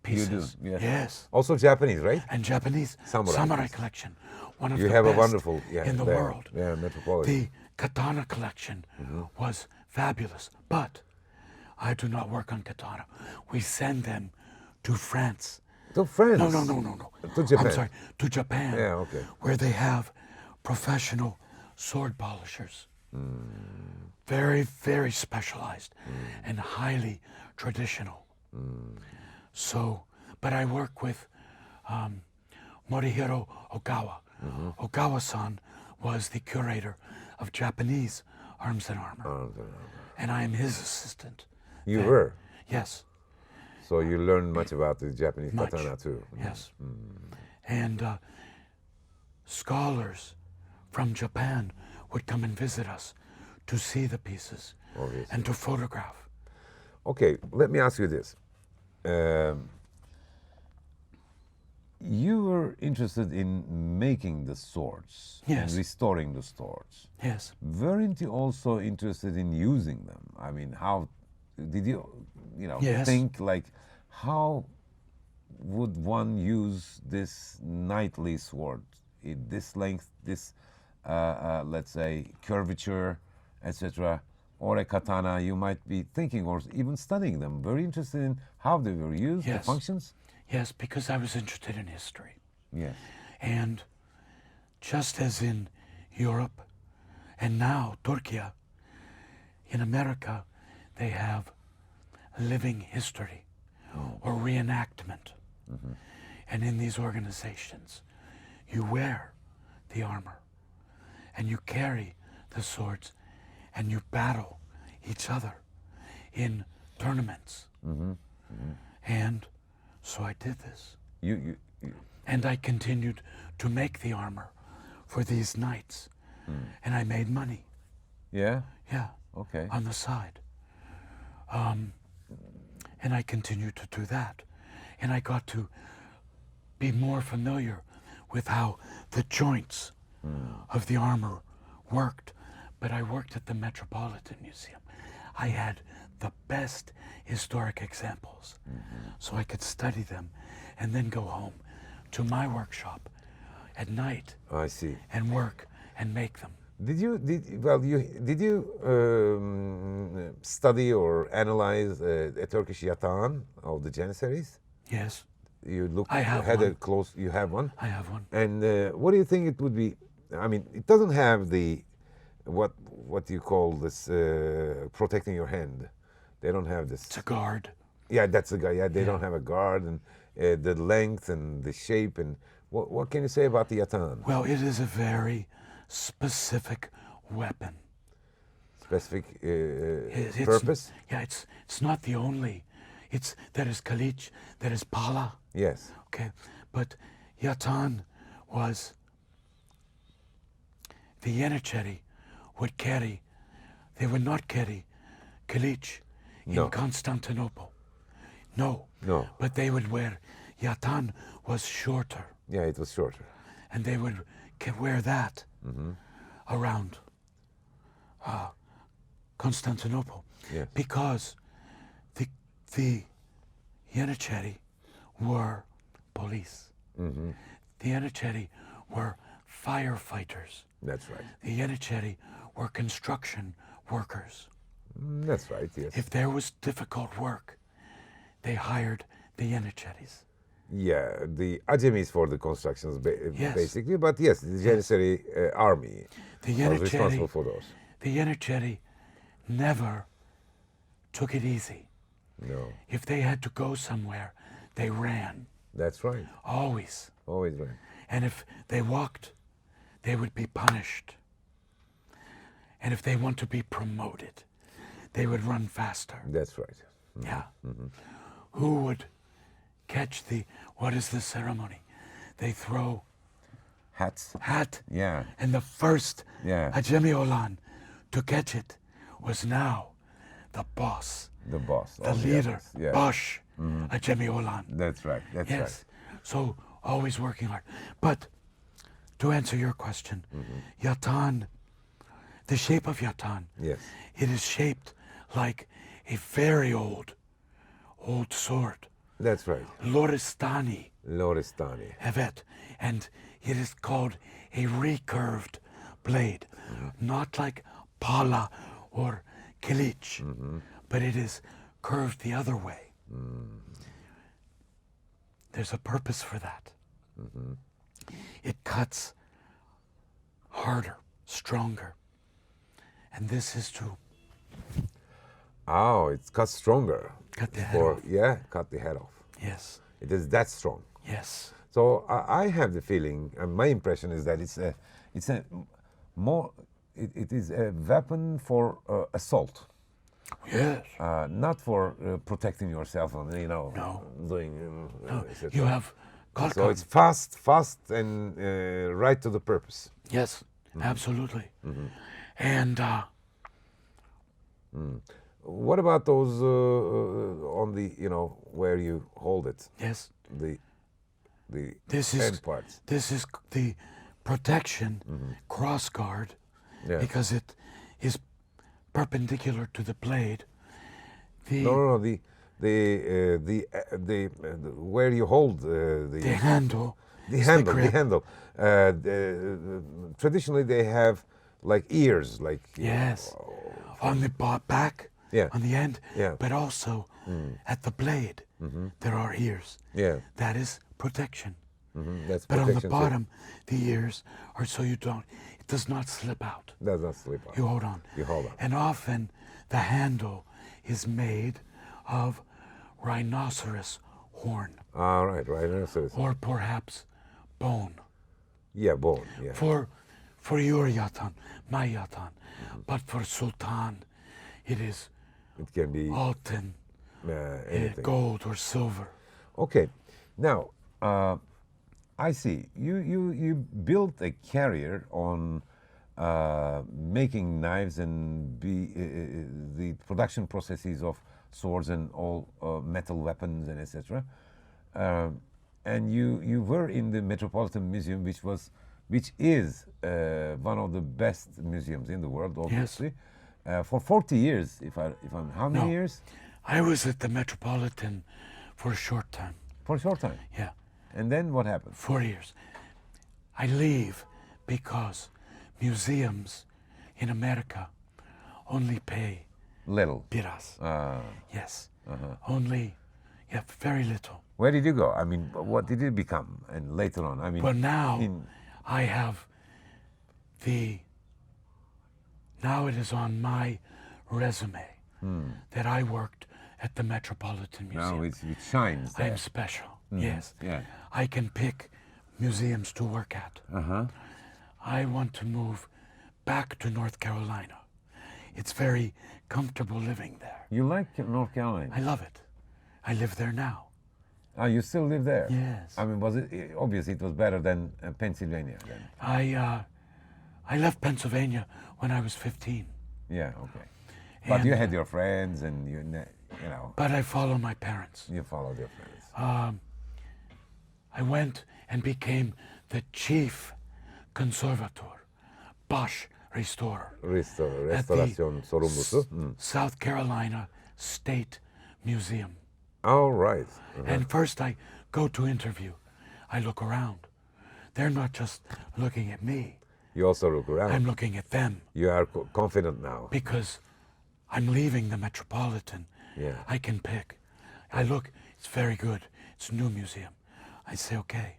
pieces. You do, yes. Yes. Also Japanese, right? And Japanese Samurai piece. collection. One of You the have a best wonderful in the there. world. Yeah, Metropolitan. The katana collection was fabulous, but I do not work on katana. We send them to France. To France? No. To Japan? I'm sorry, to Japan. Yeah, okay. Where they have professional sword polishers. Very, very specialized and highly traditional. So, but I work with Morihiro Ogawa. Ogawa-san was the curator of Japanese arms and armor. And I am his assistant. You there. were? Yes. So you learned much about the Japanese Much. katana too. Yes. And scholars from Japan would come and visit us to see the pieces Obviously. and to photograph. Okay, let me ask you this. You were interested in making the swords Yes. and restoring the swords. Yes. Weren't you also interested in using them? I mean, how did you Yes. think like how would one use this knightly sword in this length, this let's say curvature, etc., or a katana? You might be thinking or even studying them. Very interested in how they were used, the Yes. functions. Yes, because I was interested in history. Yes. And just as in Europe and now Turkey, in America, they have living history or reenactment. And in these organizations, you wear the armor and you carry the swords and you battle each other in tournaments. And so I did this. You And I continued to make the armor for these knights. And I made money, yeah. yeah, Okay. on the side. And I continued to do that. And I got to be more familiar with how the joints of the armor worked. But I worked at the Metropolitan Museum. I had the best historic examples, so I could study them and then go home to my workshop at night I see. and work and make them. Did you study or analyze a Turkish yatağan of the Janissaries? Yes, You looked. I have had a one. close. You have one. I have one. And what do you think it would be? I mean, it doesn't have the what you call this protecting your hand. They don't have this. It's a guard. Yeah, that's the guy. Yeah, they don't have a guard and the length and the shape and what can you say about the yatağan? Well, it is a very specific weapon. Specific It's- purpose? Yeah, it's not the only. There is kalich, there is pala. Yes. Okay, but yatan was the Yenicheri would carry. They would not carry kalich in No. Constantinople. No. No. But they would wear. Yatan was shorter, Yeah, it was shorter. and they would wear that around Constantinople. Yes. Because the Yenicheri were police. The Yenicheri were firefighters. That's right. The Yenicheri were construction workers. That's right. Yes. If there was difficult work, they hired the Yenicheris. Yeah, the Ajemis for the constructions, Yes. basically. But yes, the Janissary army The was responsible Yenicheri, for those. the Yenicheri never took it easy. No. If they had to go somewhere, they ran. That's right. Always. Always right. And if they walked, they would be punished. And if they want to be promoted, they would run faster. That's right. Yeah. Who would catch what is the ceremony? They throw Hats. hat. Yeah. And the first Yeah. Hacemi olan to catch it was now the boss, The boss. the of leader, others. Yeah. Bash Hacemi olan. That's right. That's Yes. right. So always working hard. But to answer your question, yatan, the shape of yatan, Yes. it is shaped like a very old sword. That's right. Loristani, Loristani. evet. And it is called a recurved blade. Not like pala or kilich, but it is curved the other way. There's a purpose for that. It cuts harder, stronger. And this is to Oh, it's cut stronger. cut the head off. Yeah, cut the head off. Yes, It is that strong. yes. So I have the feeling, and my impression is that it is a weapon for assault, Yes. not for protecting yourself and No. doing. No, etc. you have kalkan. So it's fast, and right to the purpose. Yes, absolutely. And What about those on the where you hold it, yes, the this is end parts? this is the protection cross guard Yeah. because it is perpendicular to the blade. The No, the where you hold the handle. The is handle, grip. Traditionally, they have like ears, like Yes. On the back, Yeah. on the end, Yeah. but also at the blade, there are ears. Yeah, That is protection. that's But on the protection. bottom, the ears are so it does not slip out. Does not slip out. You hold on. You hold on. And often the handle is made of rhinoceros horn All right, right. So or perhaps bone. yeah, bone. Yeah. For your yatan, my yatan. But for sultan, it is It can be altın, anything. gold or silver. Okay, now I see you built a career on making knives and the production processes of swords and all metal weapons and etc. And you were in the Metropolitan Museum, which is one of the best museums in the world, obviously. For 40 years, if I'm how many No. years? I was at the Metropolitan for a short time. For a short time. Yeah, And then what happened? 4 years. I leave because museums in America only pay Little. piras. Uh, Yes, only, very little. Where did you go? I mean, what did it become? And later on, I mean, But now in- I have now it is on my resume that I worked at the Metropolitan Museum. now it shines there. I'm special. Yes. Yeah. I can pick museums to work at. I want to move back to North Carolina. It's very comfortable living there. You like North Carolina? I love it. I live there now. You still live there? Yes. I mean, was it obviously it was better than Pennsylvania then? I left Pennsylvania when I was 15. Yeah. Okay. But And, you had your friends, and you know, But I follow my parents. you followed your friends. I went and became the chief conservator, baş restorer, Restorasyon sorumlusu. South Carolina State Museum. All right. And first I go to interview. I look around. They're not just looking at me. You also look around. I'm looking at them You are confident now. because I'm leaving the Metropolitan. Yeah. I can pick. I look, it's very good. It's a new museum. I say, okay.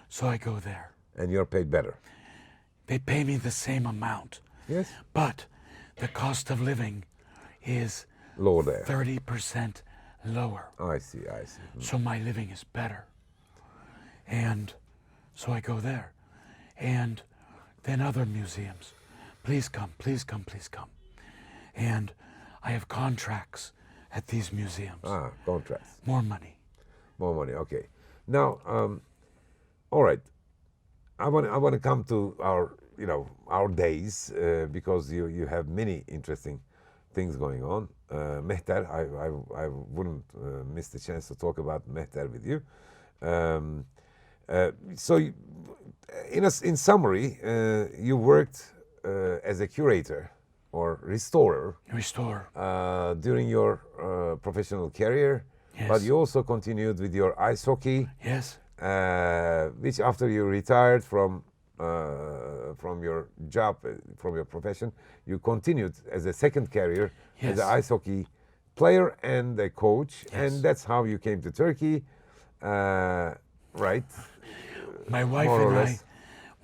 So I go there. And you're paid better. They pay me the same amount, Yes. but the cost of living is Lower there. 30% lower. I see. So my living is better. And so I go there. And then other museums. Please come, please come, please come. And I have contracts at these museums. Contracts. More money. More money. Okay. Now, all right. I want to come to our days because you have many interesting things going on. Mehter, I wouldn't miss the chance to talk about Mehter with you. In summary, you worked as a curator or restorer during your professional career, Yes. but you also continued with your ice hockey. Yes. Which after you retired from your job, from your profession, you continued as a second career as an ice hockey player and a coach, and that's how you came to Turkey, right? My wife more or and less.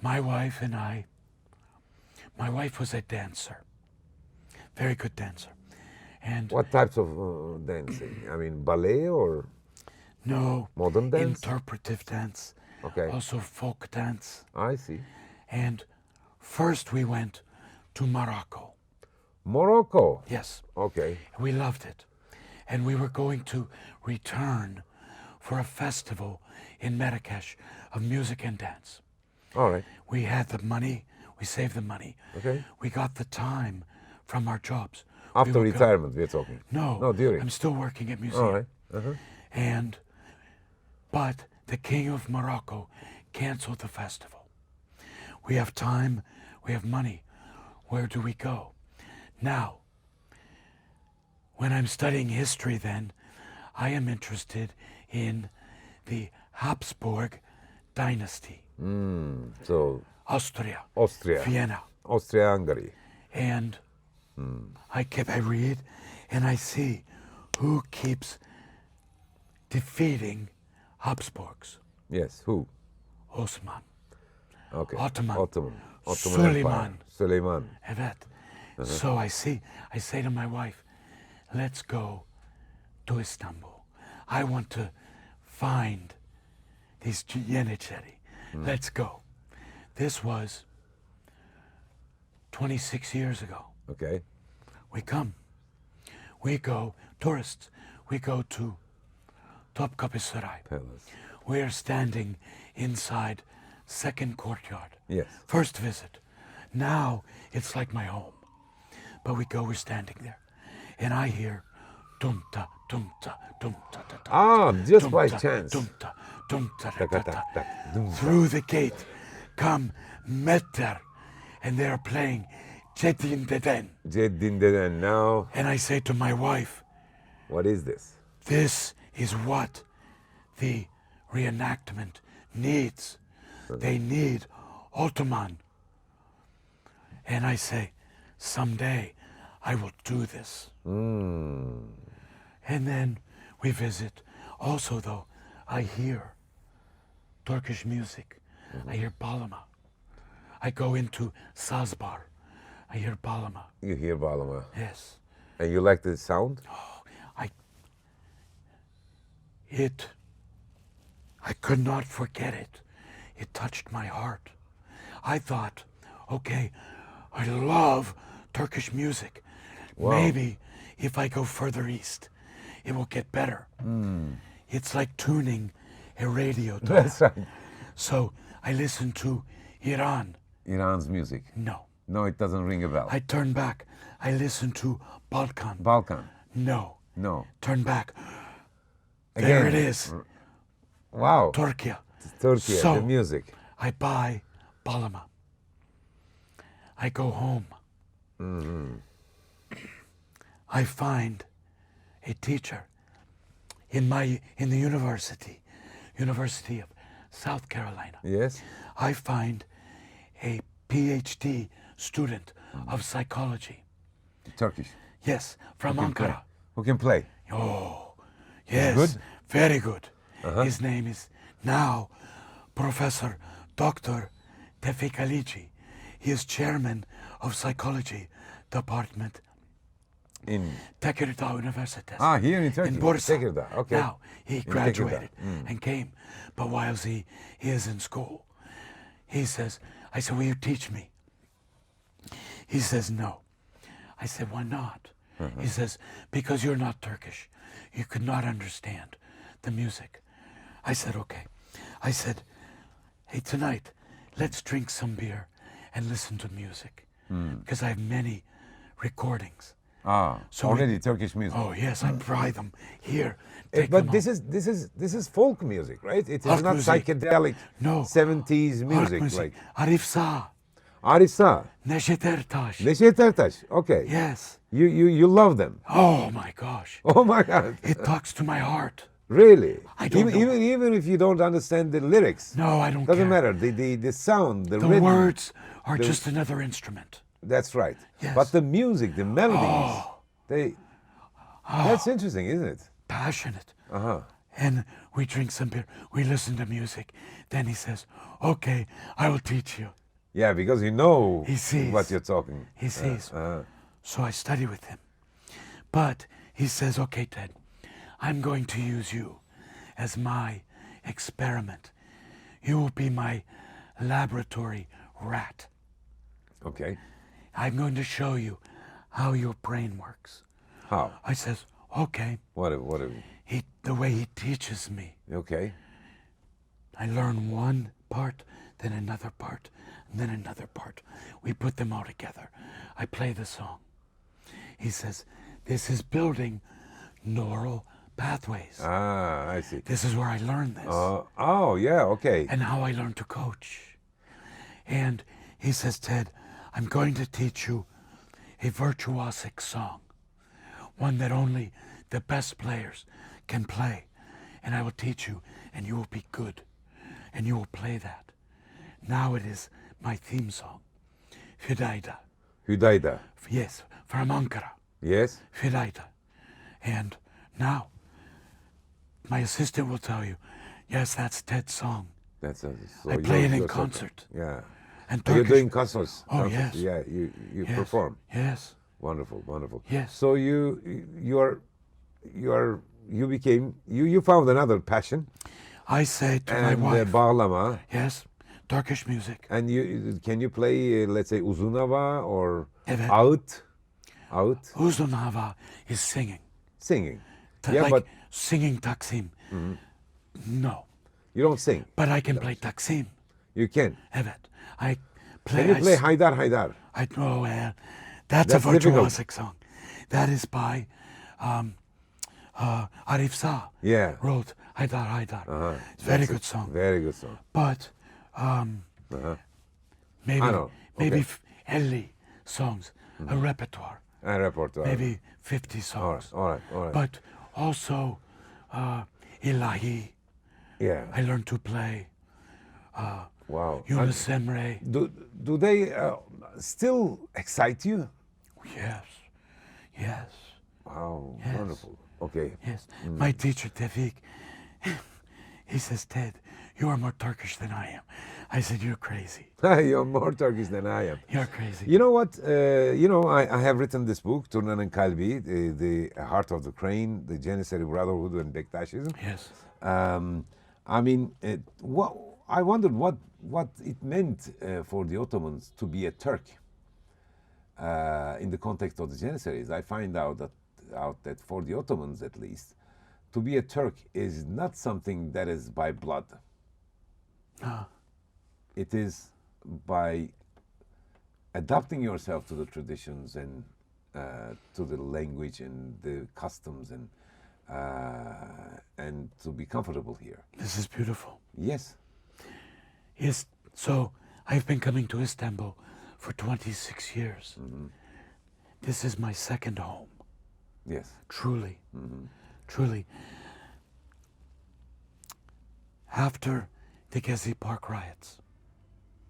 My wife was a dancer, very good dancer, and What types of dancing? I mean, ballet or no, modern dance? interpretive dance, Okay, also folk dance. I see. And first we went to Morocco. Morocco. Yes, Okay. we loved it. And we were going to return for a festival in Marrakesh of music and dance. All right. We had the money, we saved the money. Okay. We got the time from our jobs. After We would go- retirement, we're talking. No, during. I'm still working at museum. All right. Uh-huh. But the king of Morocco canceled the festival. We have time, we have money. Where do we go? Now, when I'm studying history then, I am interested in the Habsburg dynasty. So Austria, Austria, Vienna. Austria-Hungary. And I read and I see who keeps defeating Habsburgs. Yes. Who? Osman. Okay. Ottoman. Empire. Süleyman. Evet. So I say to my wife, let's go to Istanbul. I want to find these Yeniçeri. Let's go. This was 26 years ago. Okay. We come. We go, tourists. We go to Topkapı Saray. Palace. We are standing inside second courtyard. Yes. First visit. Now it's like my home. But we go, we're standing there. And I hear dum-ta, dum-ta, dum-ta, ta-ta. Just by Dum-ta, chance. Dum-ta, dum-ta, Tak, ta-ta. tak, tak, dum-ta. Through the gate come Mehter. And they're playing Ceddin Deden. Ceddin'den now. And I say to my wife, What is this? this is what the reenactment needs. They need Ottoman. And I say, someday I will do this. And then we visit. Also, though, I hear Turkish music. I hear Balama. I go into Sazbar. I hear Balama. You hear Bağlama. Yes. And you like the sound? I could not forget it. It touched my heart. I thought, okay, I love Turkish music. Wow. Maybe if I go further east, it will get better. It's like tuning a radio dial. That's right. So I listen to Iran. Iran's music. No. No, it doesn't ring a bell. I turn back. I listen to Balkan. Balkan. No. No. Turn back. Again. There it is. Wow. Turkey. Turkey, So- the music. I buy Balama. I go home. I find a teacher in the University of South Carolina. Yes. I find a PhD student of psychology. Turkish. Yes, from Ankara. Who can play? Oh, yes, Good? very good. His name is now Professor Dr. Tevfik Alici. He is chairman of psychology department In Tekirdağ Üniversitesi. here in Turkey. In Bursa. Tekirdağ. Okay. Now, he In graduated Tekirdağ. and came. But while he is in school, he says, I said, will you teach me? He says, no. I said, why not? He says, because you're not Turkish. You could not understand the music. I said, okay. I said, hey, tonight, let's drink some beer and listen to music. Because I have many recordings. So already Turkish music. Oh, yes, I buy them here. Take But them this is folk music, right? It is Halk not music. psychedelic No. 70s Halk music. music. Like Arif Sağ, Arisa, Neşet Ertaş. Neşet Ertaş. Okay. Yes. You love them. Oh, my gosh. Oh my God. It talks to my heart. Really? I don't know. Even if you don't understand the lyrics. No, I don't Doesn't care. matter. The sound, the The rhythm. words are just another instrument. That's right. Yes. But the music, the melodies, Oh. that's interesting, isn't it? Passionate. Uh-huh. And we drink some beer. We listen to music. Then he says, okay, I will teach you. Yeah, because you know He sees. what you're talking. He sees. Uh-huh. So I study with him. But he says, okay, Ted, I'm going to use you as my experiment. You will be my laboratory rat. Okay. I'm going to show you how your brain works. How? I says, okay. What? The way he teaches me. Okay. I learn one part, then another part, and then another part. We put them all together. I play the song. He says, this is building neural pathways. I see. This is where I learned this. Oh, yeah, okay. And how I learned to coach. And he says, Ted, I'm going to teach you a virtuosic song. One that only the best players can play. And I will teach you, and you will be good. And you will play that. Now it is my theme song. Fidayda. Hüdayda. Yes, from Ankara. Yes? Fidayda. And now, my assistant will tell you, yes, that's Ted's song. That's so I play it in you're concert. Yeah. And You're Turkish. doing concerts. Oh, concerts. yes. Yeah, you Yes, perform. Yes. Wonderful, wonderful. Yes. So you found another passion. I say to my And wife, bağlama. yes, Turkish music. And can you play, let's say, uzun hava or Evet. ağıt? Uzun hava is singing. Singing. Like but singing Taksim. No. you don't sing. But I can play Taksim. You can. Evet. I play. Can you play Haydar Haydar? I know, that's a That's difficult. virtuosic song. That is by Arif Sağ. Yeah. Wrote Haydar Haydar. It's a very good song. Very good song. But maybe I know. Okay. 50 songs, a repertoire. And repertoire. Maybe 50 songs. All right. But also ilahi. Yeah. I learned to play. Wow. Yunus Emre. Do they still excite you? Yes. Wow. Yes. Wonderful. Okay. Yes. My teacher, Tevfik, he says, Ted, you are more Turkish than I am. I said, you're crazy. You're more Turkish than I am. You're crazy. You know what? I have written this book, Turnanın Kalbi, the Heart of the Crane, the Janissary Brotherhood and Bektaşism. Yes. I mean, I wondered what it meant for the Ottomans to be a Turk in the context of the Janissaries. I find out that for the Ottomans, at least, to be a Turk is not something that is by blood. It is by adapting yourself to the traditions and to the language and the customs and to be comfortable here. This is beautiful. Yes. Yes. So I've been coming to Istanbul for 26 years. This is my second home. Yes. Truly. Truly. After the Gezi Park riots.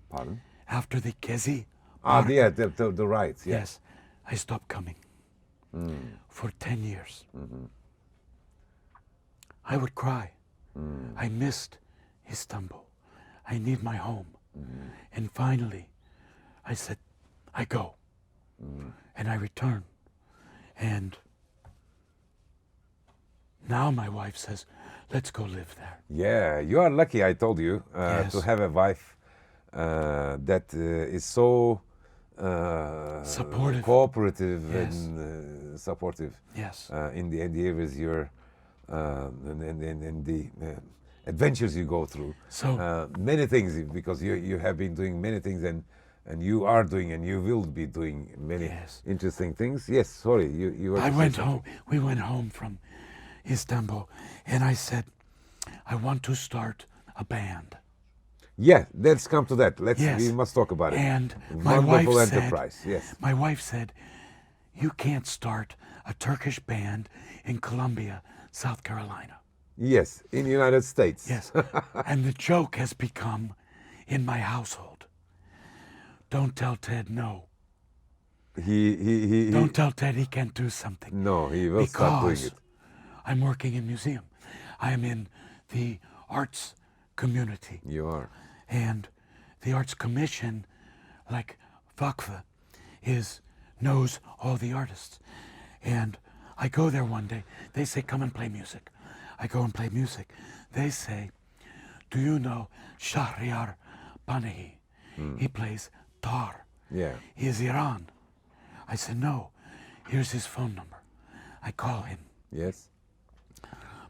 Pardon? After the Gezi The rights. Yeah. Yes, I stopped coming for 10 years. I would cry. I missed Istanbul. I need my home. And finally, I said, I go. And I return. And now my wife says, let's go live there. Yeah, you are lucky, I told you, Yes. to have a wife that is so Supportive. cooperative Yes. and supportive Yes. in the endeavors you're and the adventures you go through. So- many things, because you have been doing many things, and you are doing and you will be doing many Yes. interesting things. Yes, sorry, you were I to say went something. home. We went home from Istanbul, and I said, I want to start a band. Yeah, let's come to that. Yes. We must talk about it. And my Wonderful wife enterprise. said, Yes. my wife said, you can't start a Turkish band in Columbia, South Carolina. Yes, in the United States. Yes. And the joke has become in my household. Don't tell Ted no. He Don't tell Ted he can't do something. No, he will start doing Because it. I'm working in museum. I am in the arts community. You are. And the Arts Commission, like Vakfa, knows all the artists. And I go there one day. They say, come and play music. I go and play music. They say, do you know Shahryar Panahi? He plays tar. Yeah. He is Iran. I said, no. Here's his phone number. I call him. Yes.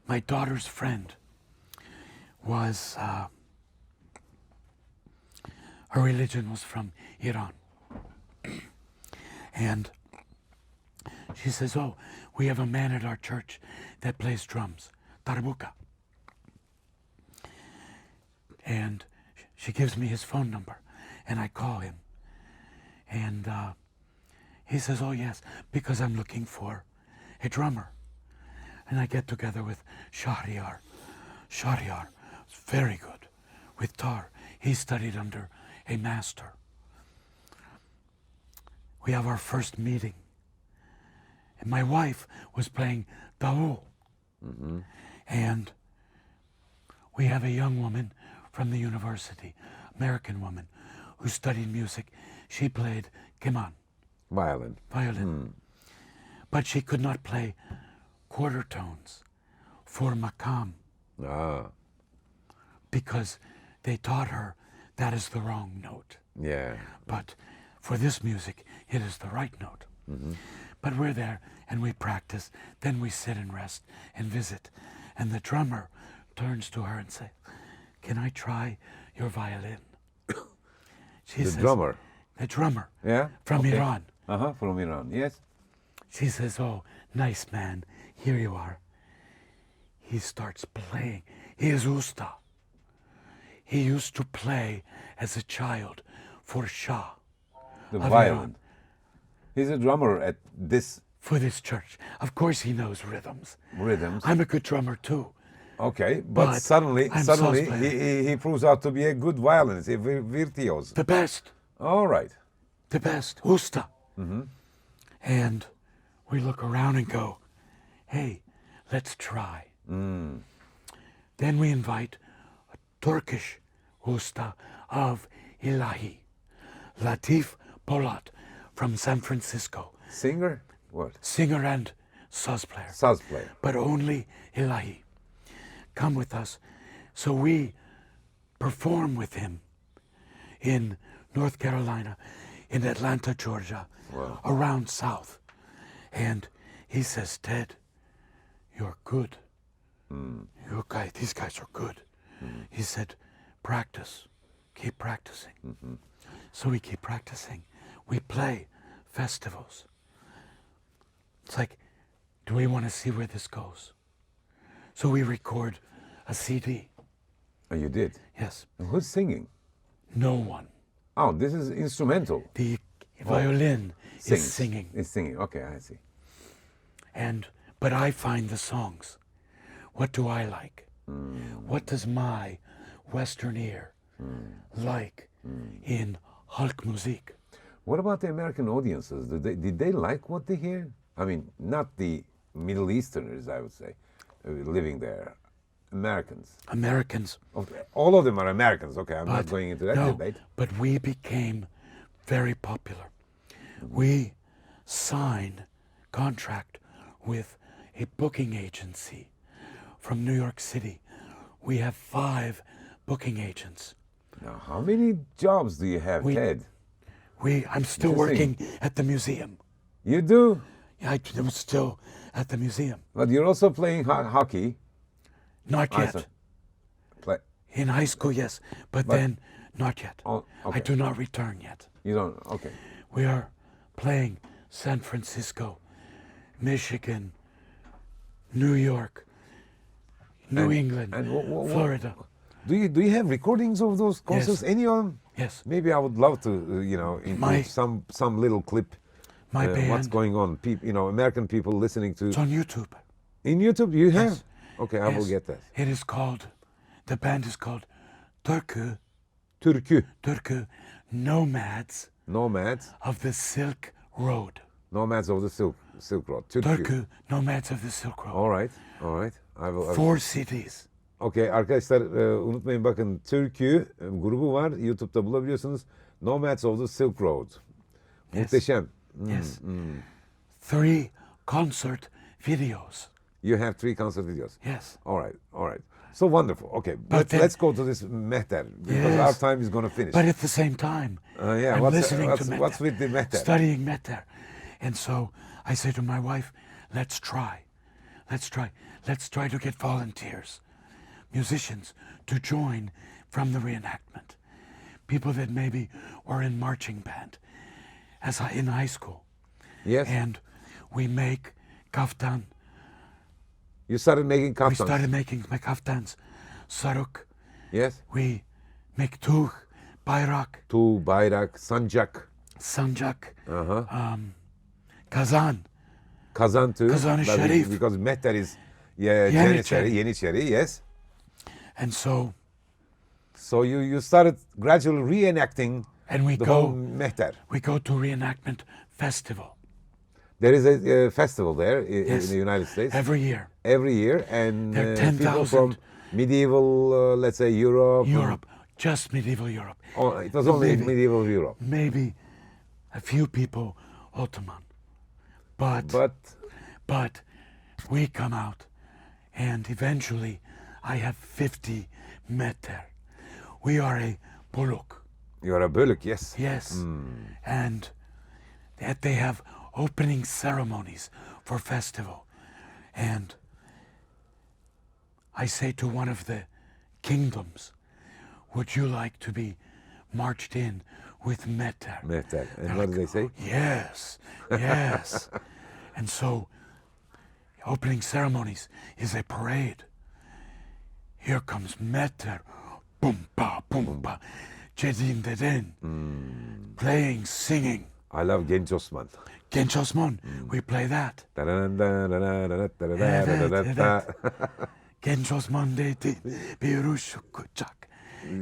My daughter's friend was, her religion was from Iran. And she says, oh, we have a man at our church that plays drums, darbuka. And she gives me his phone number, and I call him. And he says, oh yes, because I'm looking for a drummer. And I get together with Shahryar. Shahryar is very good with tar. He studied under a master. We have our first meeting. And my wife was playing davul. And we have a young woman from the university, American woman, who studied music. She played keman, Violin. violin. But she could not play quarter tones for makam Ah, because they taught her that is the wrong note. yeah. But for this music, it is the right note. But we're there and we practice. Then we sit and rest and visit. And the drummer turns to her and says, can I try your violin? She The says, drummer. The drummer. Yeah. From Okay. Iran. From Iran. Yes. She says, oh, nice man, here you are. He starts playing. He is usta. He used to play as a child for Shah, The Of violin. Iran. He's a drummer at this for this church. Of course he knows rhythms. rhythms. I'm a good drummer too. Okay, but But suddenly I'm sauce he proves out to be a good violinist, a virtuoso. The best, All right. the best, usta. And we look around and go, hey, let's try. Then we invite a Turkish usta of ilahi, Latif Polat from San Francisco, Singer? What? singer and saz player. Saz player. But only ilahi. Come with us. So we perform with him in North Carolina, in Atlanta, Georgia, around South. And he says, Ted, you're good. These guys are good. He said, practice. Keep practicing. So we keep practicing. We play festivals. It's like, do we want to see where this goes? So we record a CD. Oh, you did? Yes. And who's singing? No one. Oh, this is instrumental. The violin Sings. is singing. It's singing. Okay, I see. But I find the songs. What do I like? What does my Western ear like in Hulk music? What about the American audiences? Did they like what they hear? I mean, not the Middle Easterners, I would say, living there. Americans. Americans. Okay. All of them are Americans. Okay, I'm not But going into that no, debate. But we became very popular. We signed contract with a booking agency from New York City. We have 5 booking agents. Now, how many jobs do you have, Ted? I'm still working at the museum. You do? Yeah, I'm still at the museum. But you're also playing hockey. Not yet. In high school, yes, but then not yet. Oh, okay. I do not return yet. You don't? Okay. We are playing San Francisco, Michigan, New York, New England, and Florida. Do you have recordings of those concerts? Yes. Any of them? Yes. Maybe I would love to, include some little clip. My band. What's going on? American people listening to. It's on YouTube. In YouTube, you have? Yes. Okay, I will get that. It is called, the band is called Türkü Nomads Nomads. of the Silk Road. Nomads of the Silk Road. Türkü Nomads of the Silk Road. All right. I will. 4 CDs. Okay, arkadaşlar unutmayın bakın Türkü grubu var. YouTube'da bulabiliyorsunuz. Nomads of the Silk Road. Yes. Muhteşem. Yes. 3 concert videos. You have 3 concert videos. Yes. All right. So wonderful. Okay, But let's go to this Mehter because our time is going to finish. But at the same time, I'm listening to Mehter, what's with the Mehter? studying Mehter. And so I say to my wife, let's try to get volunteers, musicians, to join from the reenactment. People that maybe were in marching band in high school. Yes. And we make kaftan. You started making kaftans. We started making kaftans, sarık. Yes. We make tuğ, bayrak. Tuğ, bayrak, sancak. Sancak. Kazan. Kazan too. Kazan-ı Şerif. Because Mehter is Yeniçeri, yes. And so you started gradually reenacting the whole Mehter. We go to reenactment festival. There is a festival there in the United States. Every year. And there are 10,000 people from medieval, let's say Europe. Just medieval Europe. Oh, it was only medieval Europe. Maybe a few people Ottoman. But we come out, and eventually I have 50 Mehter. We are a buluk. You are a bölük, yes. Yes. And that they have opening ceremonies for festival. And I say to one of the kingdoms, would you like to be marched in with Mehter? Mehter. And what do they say? Yes. And so, opening ceremonies is a parade. Here comes Mehter. Boom, pa, Cedin deden. Playing, singing. I love Genç Osman. Genç Osman, we play that. Genç Osman dedi bir uşak kucak.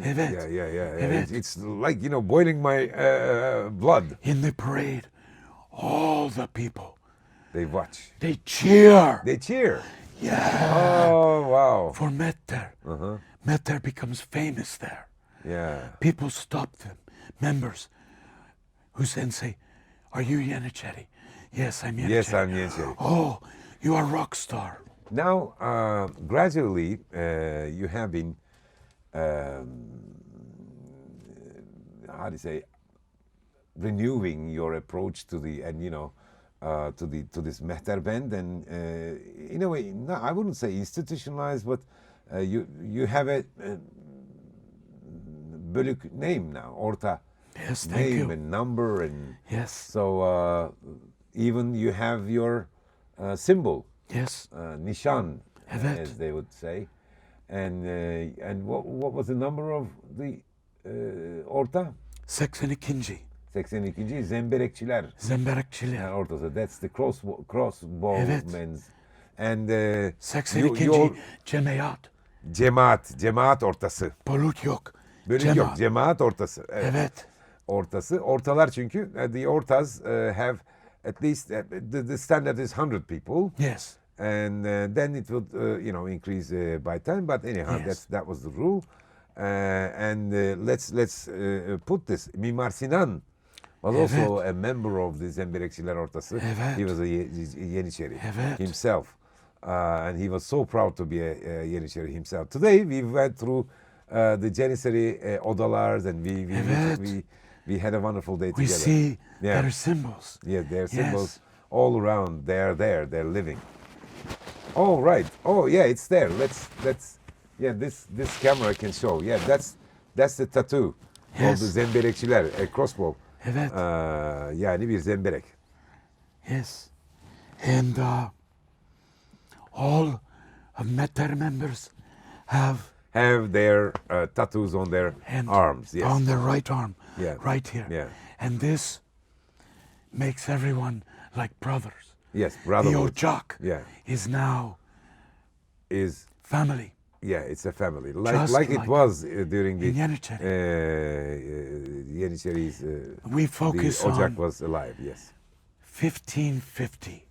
Evet. Yeah. Evet. It's like, boiling my blood. In the parade, all the people, They watch. they cheer. They cheer. Yeah. Oh, wow. For Mehter. Mehter becomes famous there. Yeah. People stop them, members who then say, are you Yeniçeri? Yes, I'm Yeniçeri. Yes, I'm Yeniçeri. Oh, you are a rock star. Now, gradually, you have been, renewing your approach to this Mehter band, and in a way, no, I wouldn't say institutionalized, but you have a bölük name now, orta. Yes, thank name you. and number, and yes. So even you have your symbol. Yes. Nişan, Evet. as they would say. And what was the number of the orta? 82. 82. Zemberekçiler. Zemberekçiler. Ortası. That's the crossbowmen's. And 82. Cemaat. Cemaat ortası. Bölük yok. Bölük yok. Cemaat ortası. Evet. Ortası. Ortalar çünkü the ortas have at least the standard is 100 people. Yes. And then it would increase by time. But anyhow, Yes. that was the rule. And let's put this. Mimar Sinan was also a member of the Zemberekçiler Ortası. Evet. He was a Yeniçeri Evet. himself. And he was so proud to be a Yeniçeri himself. Today we went through the Janissary odalar, and we had a wonderful day We together. see Yeah. their symbols. Yeah, their symbols Yes. all around. They're there. They're living. Oh right. Oh yeah, it's there. Let's. Yeah, this camera can show. Yeah, that's the tattoo of Yes. the Zemberekçiler, a crossbow. Evet. Yani bir zemberek. Yes. And all of Mehter members have Have their tattoos on their and arms. Yes. on their right arm, Yeah. right here. Yeah. And this makes everyone like brothers. Yes, The brotherhood Ocak Yeah. is now is family. it's a family Just like it like was during the in Yeniçeri. Yeniçeri's We focus the Ocak on was alive. Yes. 1550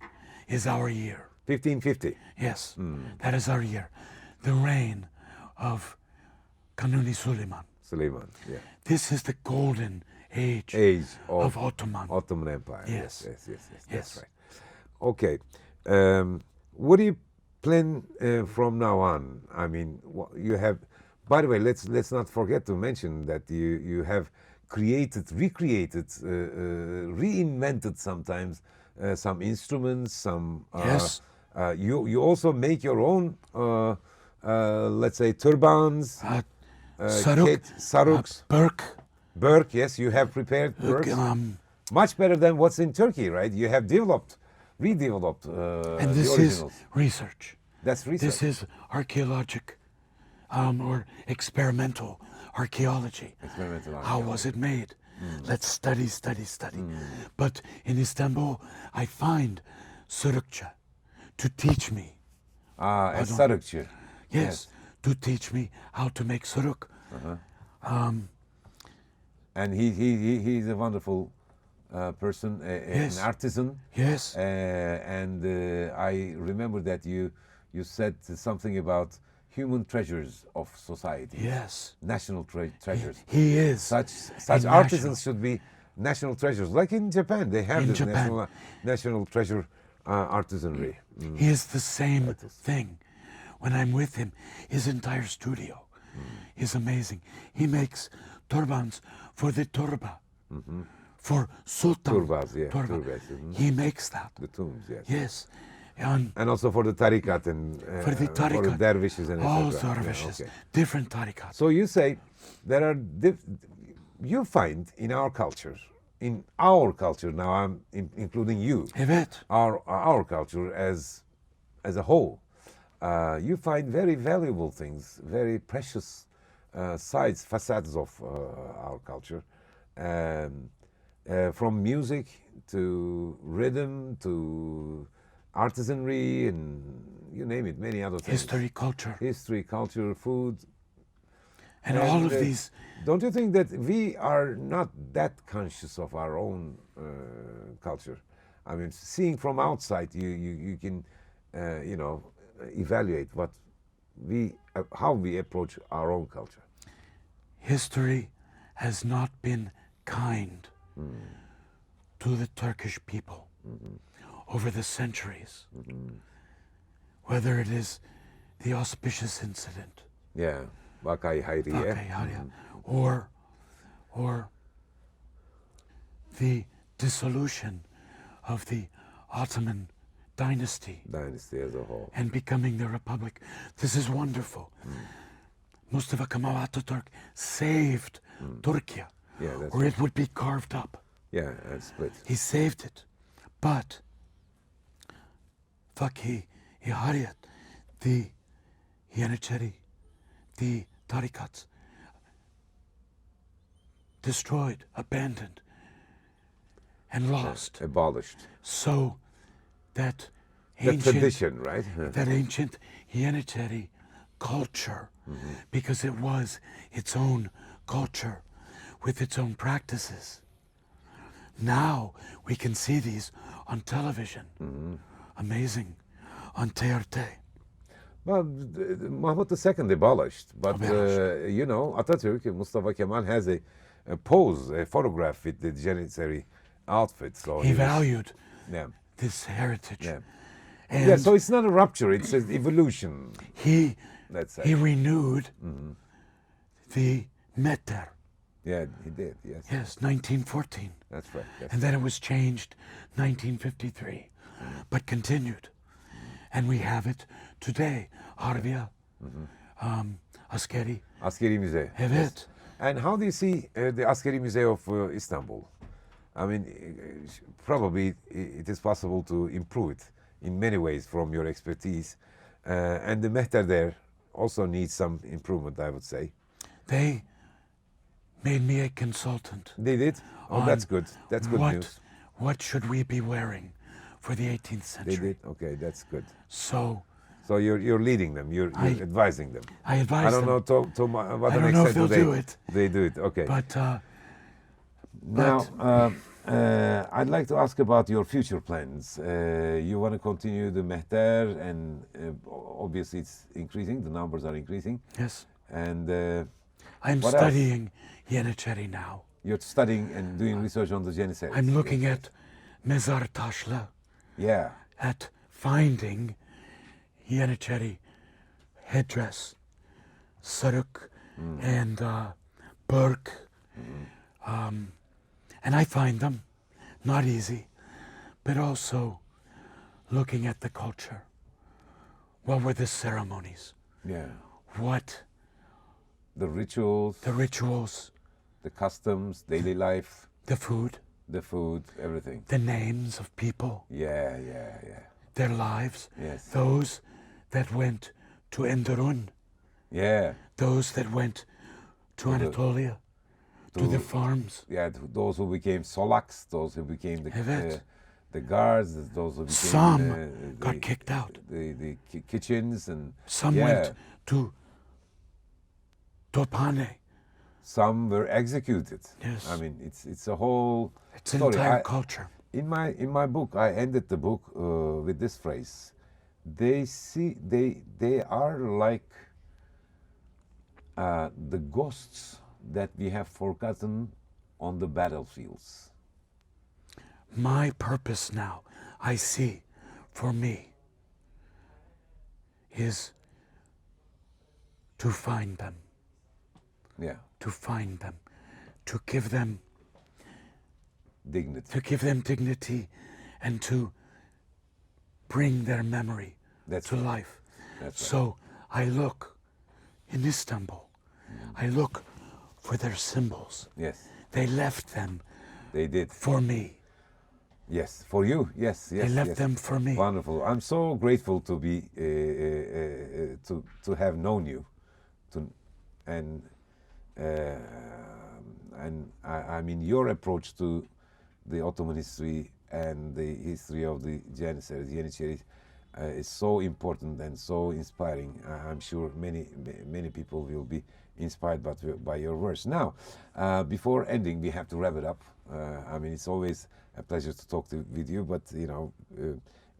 is our year. 1550. Yes, that is our year. The reign of Kanuni Suleiman. Suleiman. Yeah. This is the golden age Age of Ottoman. Ottoman Empire. Yes. Yes. Yes. That's right. Okay. What do you plan from now on? I mean, you have. By the way, let's not forget to mention that you have created, recreated, reinvented sometimes some instruments. Some. Yes. You also make your own. Let's say turbans. Saruk, saruks. Burk, Yes, you have prepared burks. Much Much better than what's in Turkey, right? You have redeveloped and this the is originals. research. That's research. This is archaeologic or experimental archaeology. Experimental How archaeology. was it made? Let's study. But in Istanbul, I find Surukça to teach me. A sarıkçı. Yes, to teach me how to make suruk. And he's a wonderful person, Yes. an artisan. Yes. And I remember that you said something about human treasures of society. Yes. National treasures. He is. Such a artisans national- should be national treasures. Like in Japan, they have In this Japan. national treasure artisanry. He is the same thing. When I'm with him, his entire studio is amazing. He makes turbans for the turba, for sultan. Turbas, yeah, turba. turbas, He makes that. The tombs, yes. Yes. And And also for the tarikat and for the for the tarikat, dervishes and all etc. Yeah, dervishes, okay. different tarikats. So you say there are you find in our culture now I'm including you, Evet. our culture as a whole, you find very valuable things, very precious facets of our culture, from music to rhythm to artisanry and you name it, many other things. History, culture, food. And all of these. Don't you think that we are not that conscious of our own culture? I mean, seeing from outside, you can, evaluate how we approach our own culture. History has not been kind to the Turkish people over the centuries. Whether it is the auspicious incident, Yeah, Vakay Hayriye. or the dissolution of the Ottoman dynasty Dynasty as a whole. and becoming the republic. This is wonderful. Mustafa Kemal Atatürk saved Turkey, Yeah, that's or it would be carved up. Yeah, and split. He saved it. But Fakih Hariyat, the Yeniçeri, the tarikats, destroyed, abandoned, and lost. Abolished. So that The ancient, tradition, right? that ancient Yeniçeri culture, because it was its own culture with its own practices. Now we can see these on television. Amazing. On TRT. Well, Mahmud II abolished, but Abolished. Atatürk, Mustafa Kemal has a pose, a photograph with the Janissary outfit. So He valued yeah, this heritage. yeah. And Yeah, so it's not a rupture, it's an evolution, he let's say. he renewed the Mehter. Yeah, he did, yes. Yes, 1914. That's right. Yes. And then it was changed 1953, but continued. And we have it today. Harbiya, Askeri. Askeri Müze. Evet. Yes. And how do you see the Askeri Müze of Istanbul? I mean, probably it is possible to improve it in many ways from your expertise. And the Mehter there also needs some improvement, I would say. They made me a consultant. They did? Oh, on that's good. That's good news. What should we be wearing for the 18th They century? did? Okay, that's good. So So you're leading them, you're advising them. I advise I don't them. know to what I an don't know if extent they'll do it. They do it, okay. But Now, I'd like to ask about your future plans. You want to continue the Mehter, and obviously it's increasing, the numbers are increasing. yes, And I'm what else? studying Yeniçeri now. You're studying and doing research on the Janissaries. I'm looking at mezar taşla, Yeah, at finding Yeniçeri headdress, sarık, and burk. And I find them not easy, but also looking at the culture. What were the ceremonies? yeah. What The rituals, the rituals, the customs, daily life, the food, the food, everything. the names of people, Yeah, yeah, yeah. their lives, Yes. those that went to Enderun, Yeah. those that went to Anatolia, to the farms. Yeah, those who became solaks, those who became Evet. the guards, those who became Some got kicked out. the kitchens, and Some yeah, went to Tophane. some were executed. Yes. I mean, it's a whole It's an story. entire culture. In my book, I ended the book with this phrase: they are like the ghosts that we have forgotten on the battlefields. My purpose now, I see, for me, is to find them, Yeah, to find them, to give them dignity. dignity, and to bring their memory That's to right. life. That's right. So I look in Istanbul, I look for their symbols. Yes, They left them they did. for me. Yes, for you. Yes, yes. They left yes. them for me. Wonderful. I'm so grateful to be to have known you, and I mean your approach to the Ottoman history and the history of the Janissaries, Yeniçeris, is so important and so inspiring. I'm sure many people will be inspired by your words. Now, before ending, we have to wrap it up. I mean, it's always a pleasure to talk with you, but you know,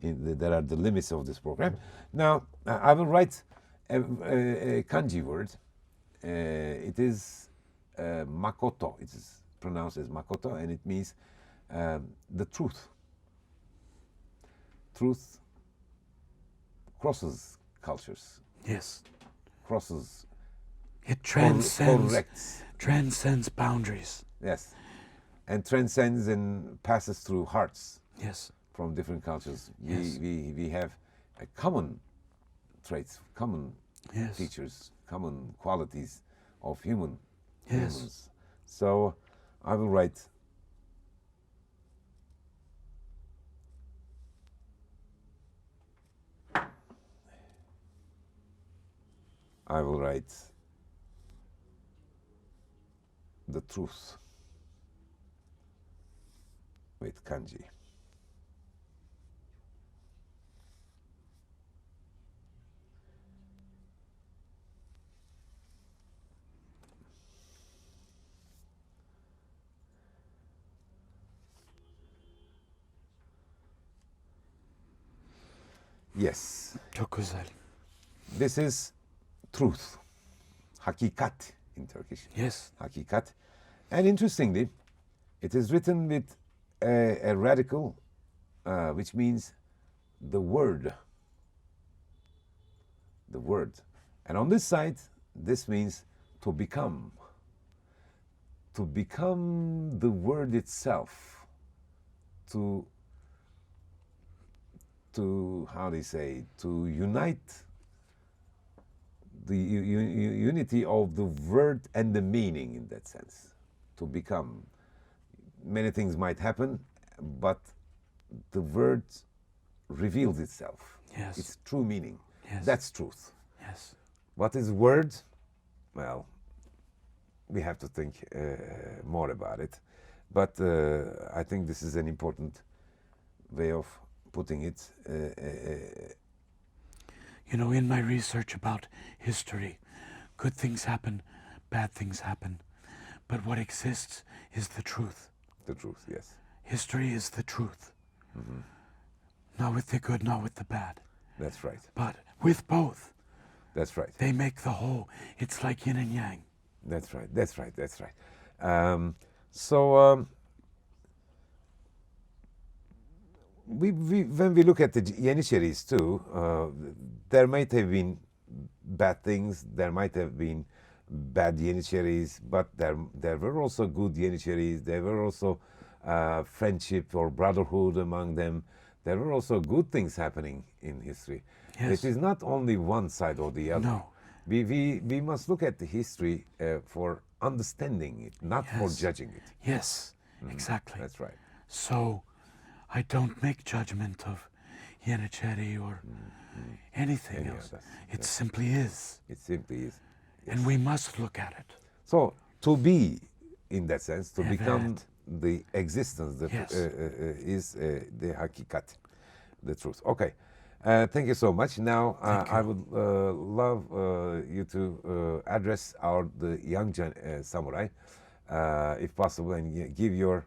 there are the limits of this program. Now, I will write a kanji word. It is makoto. It is pronounced as makoto, and it means the truth. Truth crosses cultures, Yes. crosses, It transcends corrects, transcends boundaries. yes, and transcends and passes through hearts Yes. from different cultures. Yes. We have a common traits, common Yes. features, common qualities of humans. Yes. So I will write the truth with kanji. Yes. Çok güzel. This is truth. Hakikat in Turkish. Yes. Hakikat. And interestingly, it is written with a radical, which means the word. The word. And on this side, this means to become. To become the word itself. To how do you say, to unite the unity of the word and the meaning in that sense. To become. Many things might happen, but the word reveals itself. Yes. Its true meaning. Yes. That's truth. Yes. What is word? Well, we have to think more about it. But I think this is an important way of putting it. You know, in my research about history, good things happen, bad things happen. But what exists is the truth. The truth, yes. History is the truth. Not with the good, not with the bad. That's right. But with both. That's right. They make the whole. It's like yin and yang. That's right. That's right. That's right. So when we look at the Yenicheris too, there might have been bad things. There might have been bad Yenicheris, but there were also good Yenicheris. There were also friendship or brotherhood among them. There were also good things happening in history. Yes. It is not only one side or the other. No. We must look at the history for understanding it, not for Yes. judging it. Yes, exactly. That's right. So I don't make judgment of Yenicheri or anything Any of else. that. It simply is. It simply is. And we must look at it. So to be, in that sense, to Evet. become the existence that Yes. is the hakikat, the truth. Okay. Thank you so much. Now Thank you. I would love you to address the young samurai, if possible, and give your,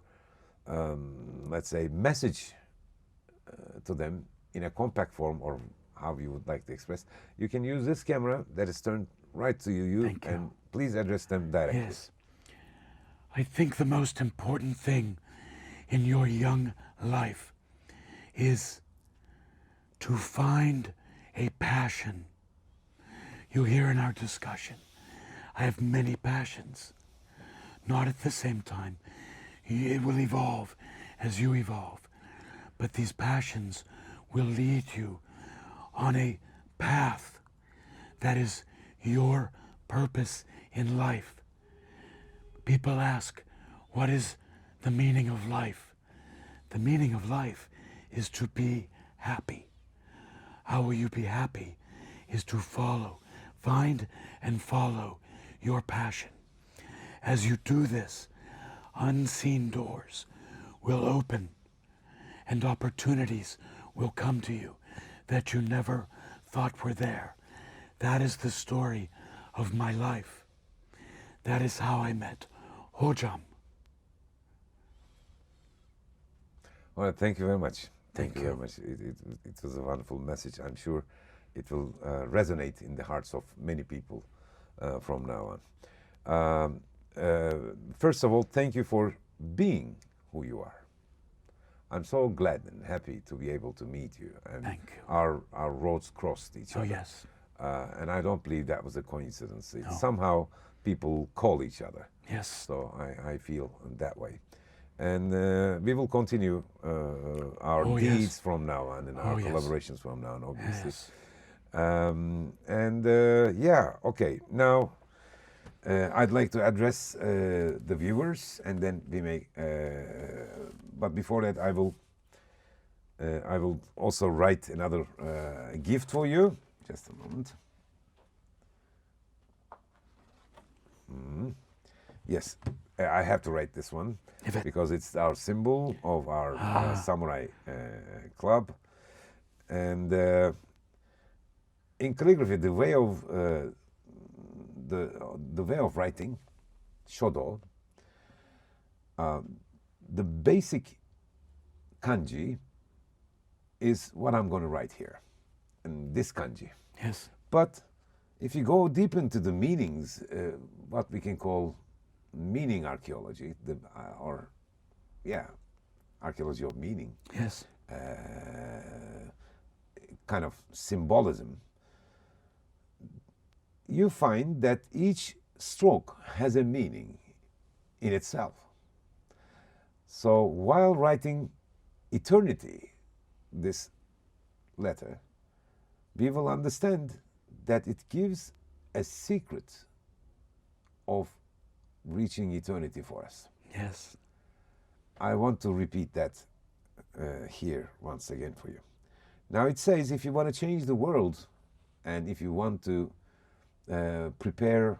let's say, message to them in a compact form, or how you would like to express. You can use this camera that is turned right to you, Thank you. and please address them directly. Yes. I think the most important thing in your young life is to find a passion. You hear in our discussion, I have many passions, not at the same time. It will evolve as you evolve. But these passions will lead you on a path that is your purpose in life. People ask, what is the meaning of life? The meaning of life is to be happy. How will you be happy? Is to find and follow your passion. As you do this, unseen doors will open and opportunities will come to you that you never thought were there. That is the story of my life. That is how I met Hocam. Well, thank you very much. Thank Very you. much. It was a wonderful message. I'm sure it will resonate in the hearts of many people from now on. First of all, thank you for being who you are. I'm so glad and happy to be able to meet you. And Thank you. Our roads crossed each Oh, other. yes. And I don't believe that was a coincidence. No. Somehow people call each other. Yes. So I feel that way. And we will continue our Oh, yes. deeds from now on, and our Oh, yes. collaborations from now on, obviously. Yes. Yeah, okay. Now, I'd like to address the viewers, and then we may. But before that, I will also write another gift for you. Just a moment. Yes, I have to write this one Evet. because it's our symbol of our Samurai club. And in calligraphy, the way of the way of writing, shodo, the basic kanji is what I'm going to write here, and this kanji. Yes. But if you go deep into the meanings, what we can call meaning archaeology, archaeology of meaning, Yes. kind of symbolism, you find that each stroke has a meaning in itself. So while writing eternity, this letter, we will understand that it gives a secret of reaching eternity for us. Yes. I want to repeat that here once again for you. Now it says, if you want to change the world and if you want to prepare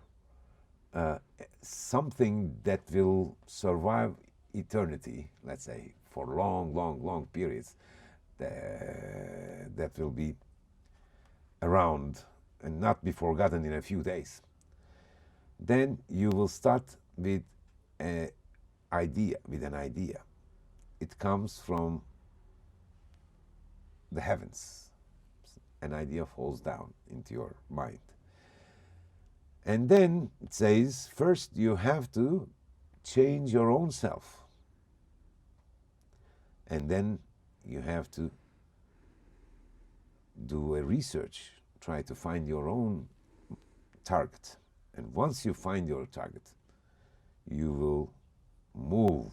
something that will survive eternity, let's say for long periods, that will be around and not be forgotten in a few days, then you will start with an idea. It comes from the heavens. An idea falls down into your mind. And then it says, first you have to change your own self. And then you have to do a research, try to find your own target. And once you find your target, you will move,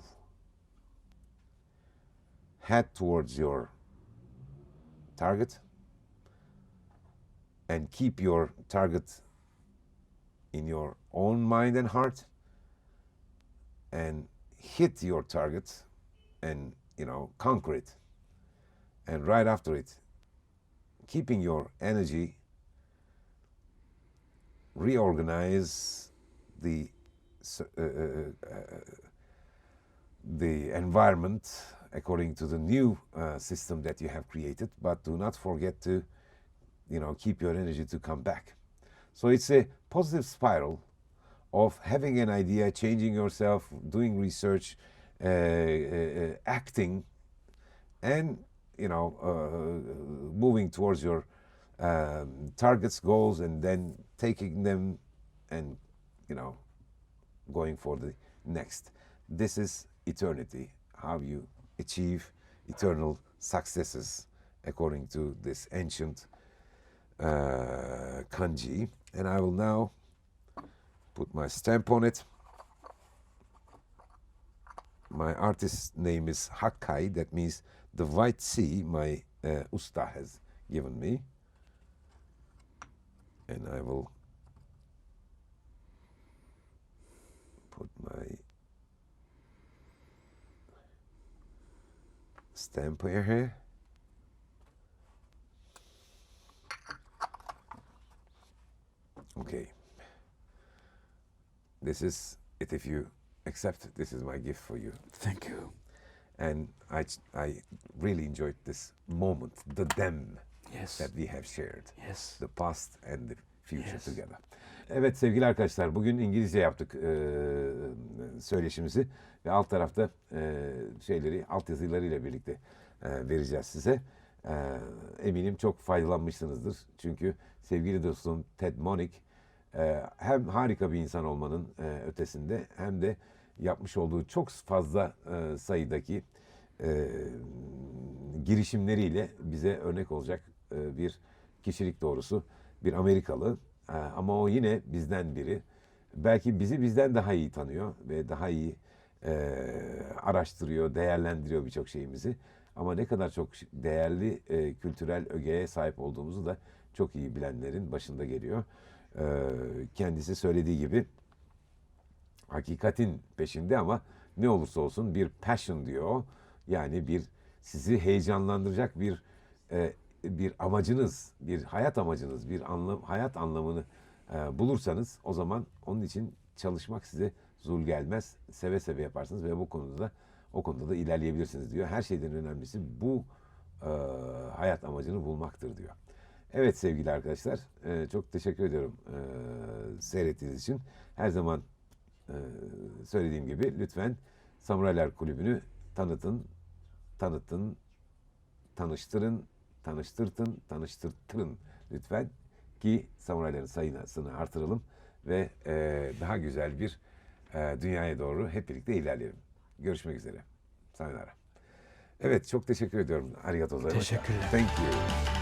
head towards your target, and keep your target in your own mind and heart, and hit your target and conquer it. And right after it, keeping your energy, reorganize the environment according to the new system that you have created, but do not forget to keep your energy to come back. So it's a positive spiral of having an idea, changing yourself, doing research, acting, and moving towards your targets, goals, and then taking them and going for the next. This is eternity, how you achieve eternal successes according to this ancient kanji. And I will now put my stamp on it. My artist's name is Hakkai, that means the white sea my usta has given me. And I will put my stamp here. Okay. This is it. If you accept, this is my gift for you. Thank you. And I really enjoyed this moment, the them Yes. that we have shared. Yes. The past and the future Yes. together. Evet sevgili arkadaşlar, bugün İngilizce yaptık söyleşimizi ve alt tarafta şeyleri altyazılarıyla birlikte vereceğiz size. Eminim çok faydalanmışsınızdır. Çünkü sevgili dostum Ted Monnichi hem harika bir insan olmanın ötesinde hem de yapmış olduğu çok fazla sayıdaki girişimleriyle bize örnek olacak bir kişilik doğrusu. Bir Amerikalı ama o yine bizden biri. Belki bizi bizden daha iyi tanıyor ve daha iyi araştırıyor, değerlendiriyor birçok şeyimizi. Ama ne kadar çok değerli kültürel ögeye sahip olduğumuzu da çok iyi bilenlerin başında geliyor. Kendisi söylediği gibi hakikatin peşinde ama ne olursa olsun bir passion diyor. Yani bir sizi heyecanlandıracak bir amacınız, bir hayat amacınız, bir hayat anlamını bulursanız o zaman onun için çalışmak size zul gelmez. Seve seve yaparsınız ve o konuda da ilerleyebilirsiniz diyor. Her şeyden önemlisi bu hayat amacını bulmaktır diyor. Evet sevgili arkadaşlar, çok teşekkür ediyorum seyrettiğiniz için. Her zaman söylediğim gibi lütfen Samuraylar Kulübü'nü tanıtın, tanıştırtın lütfen ki samurayların sayısını artıralım ve daha güzel bir dünyaya doğru hep birlikte ilerleyelim. Görüşmek üzere. Sayonara. Evet, çok teşekkür ediyorum. Arigato gozaimasu. Teşekkürler. Thank you.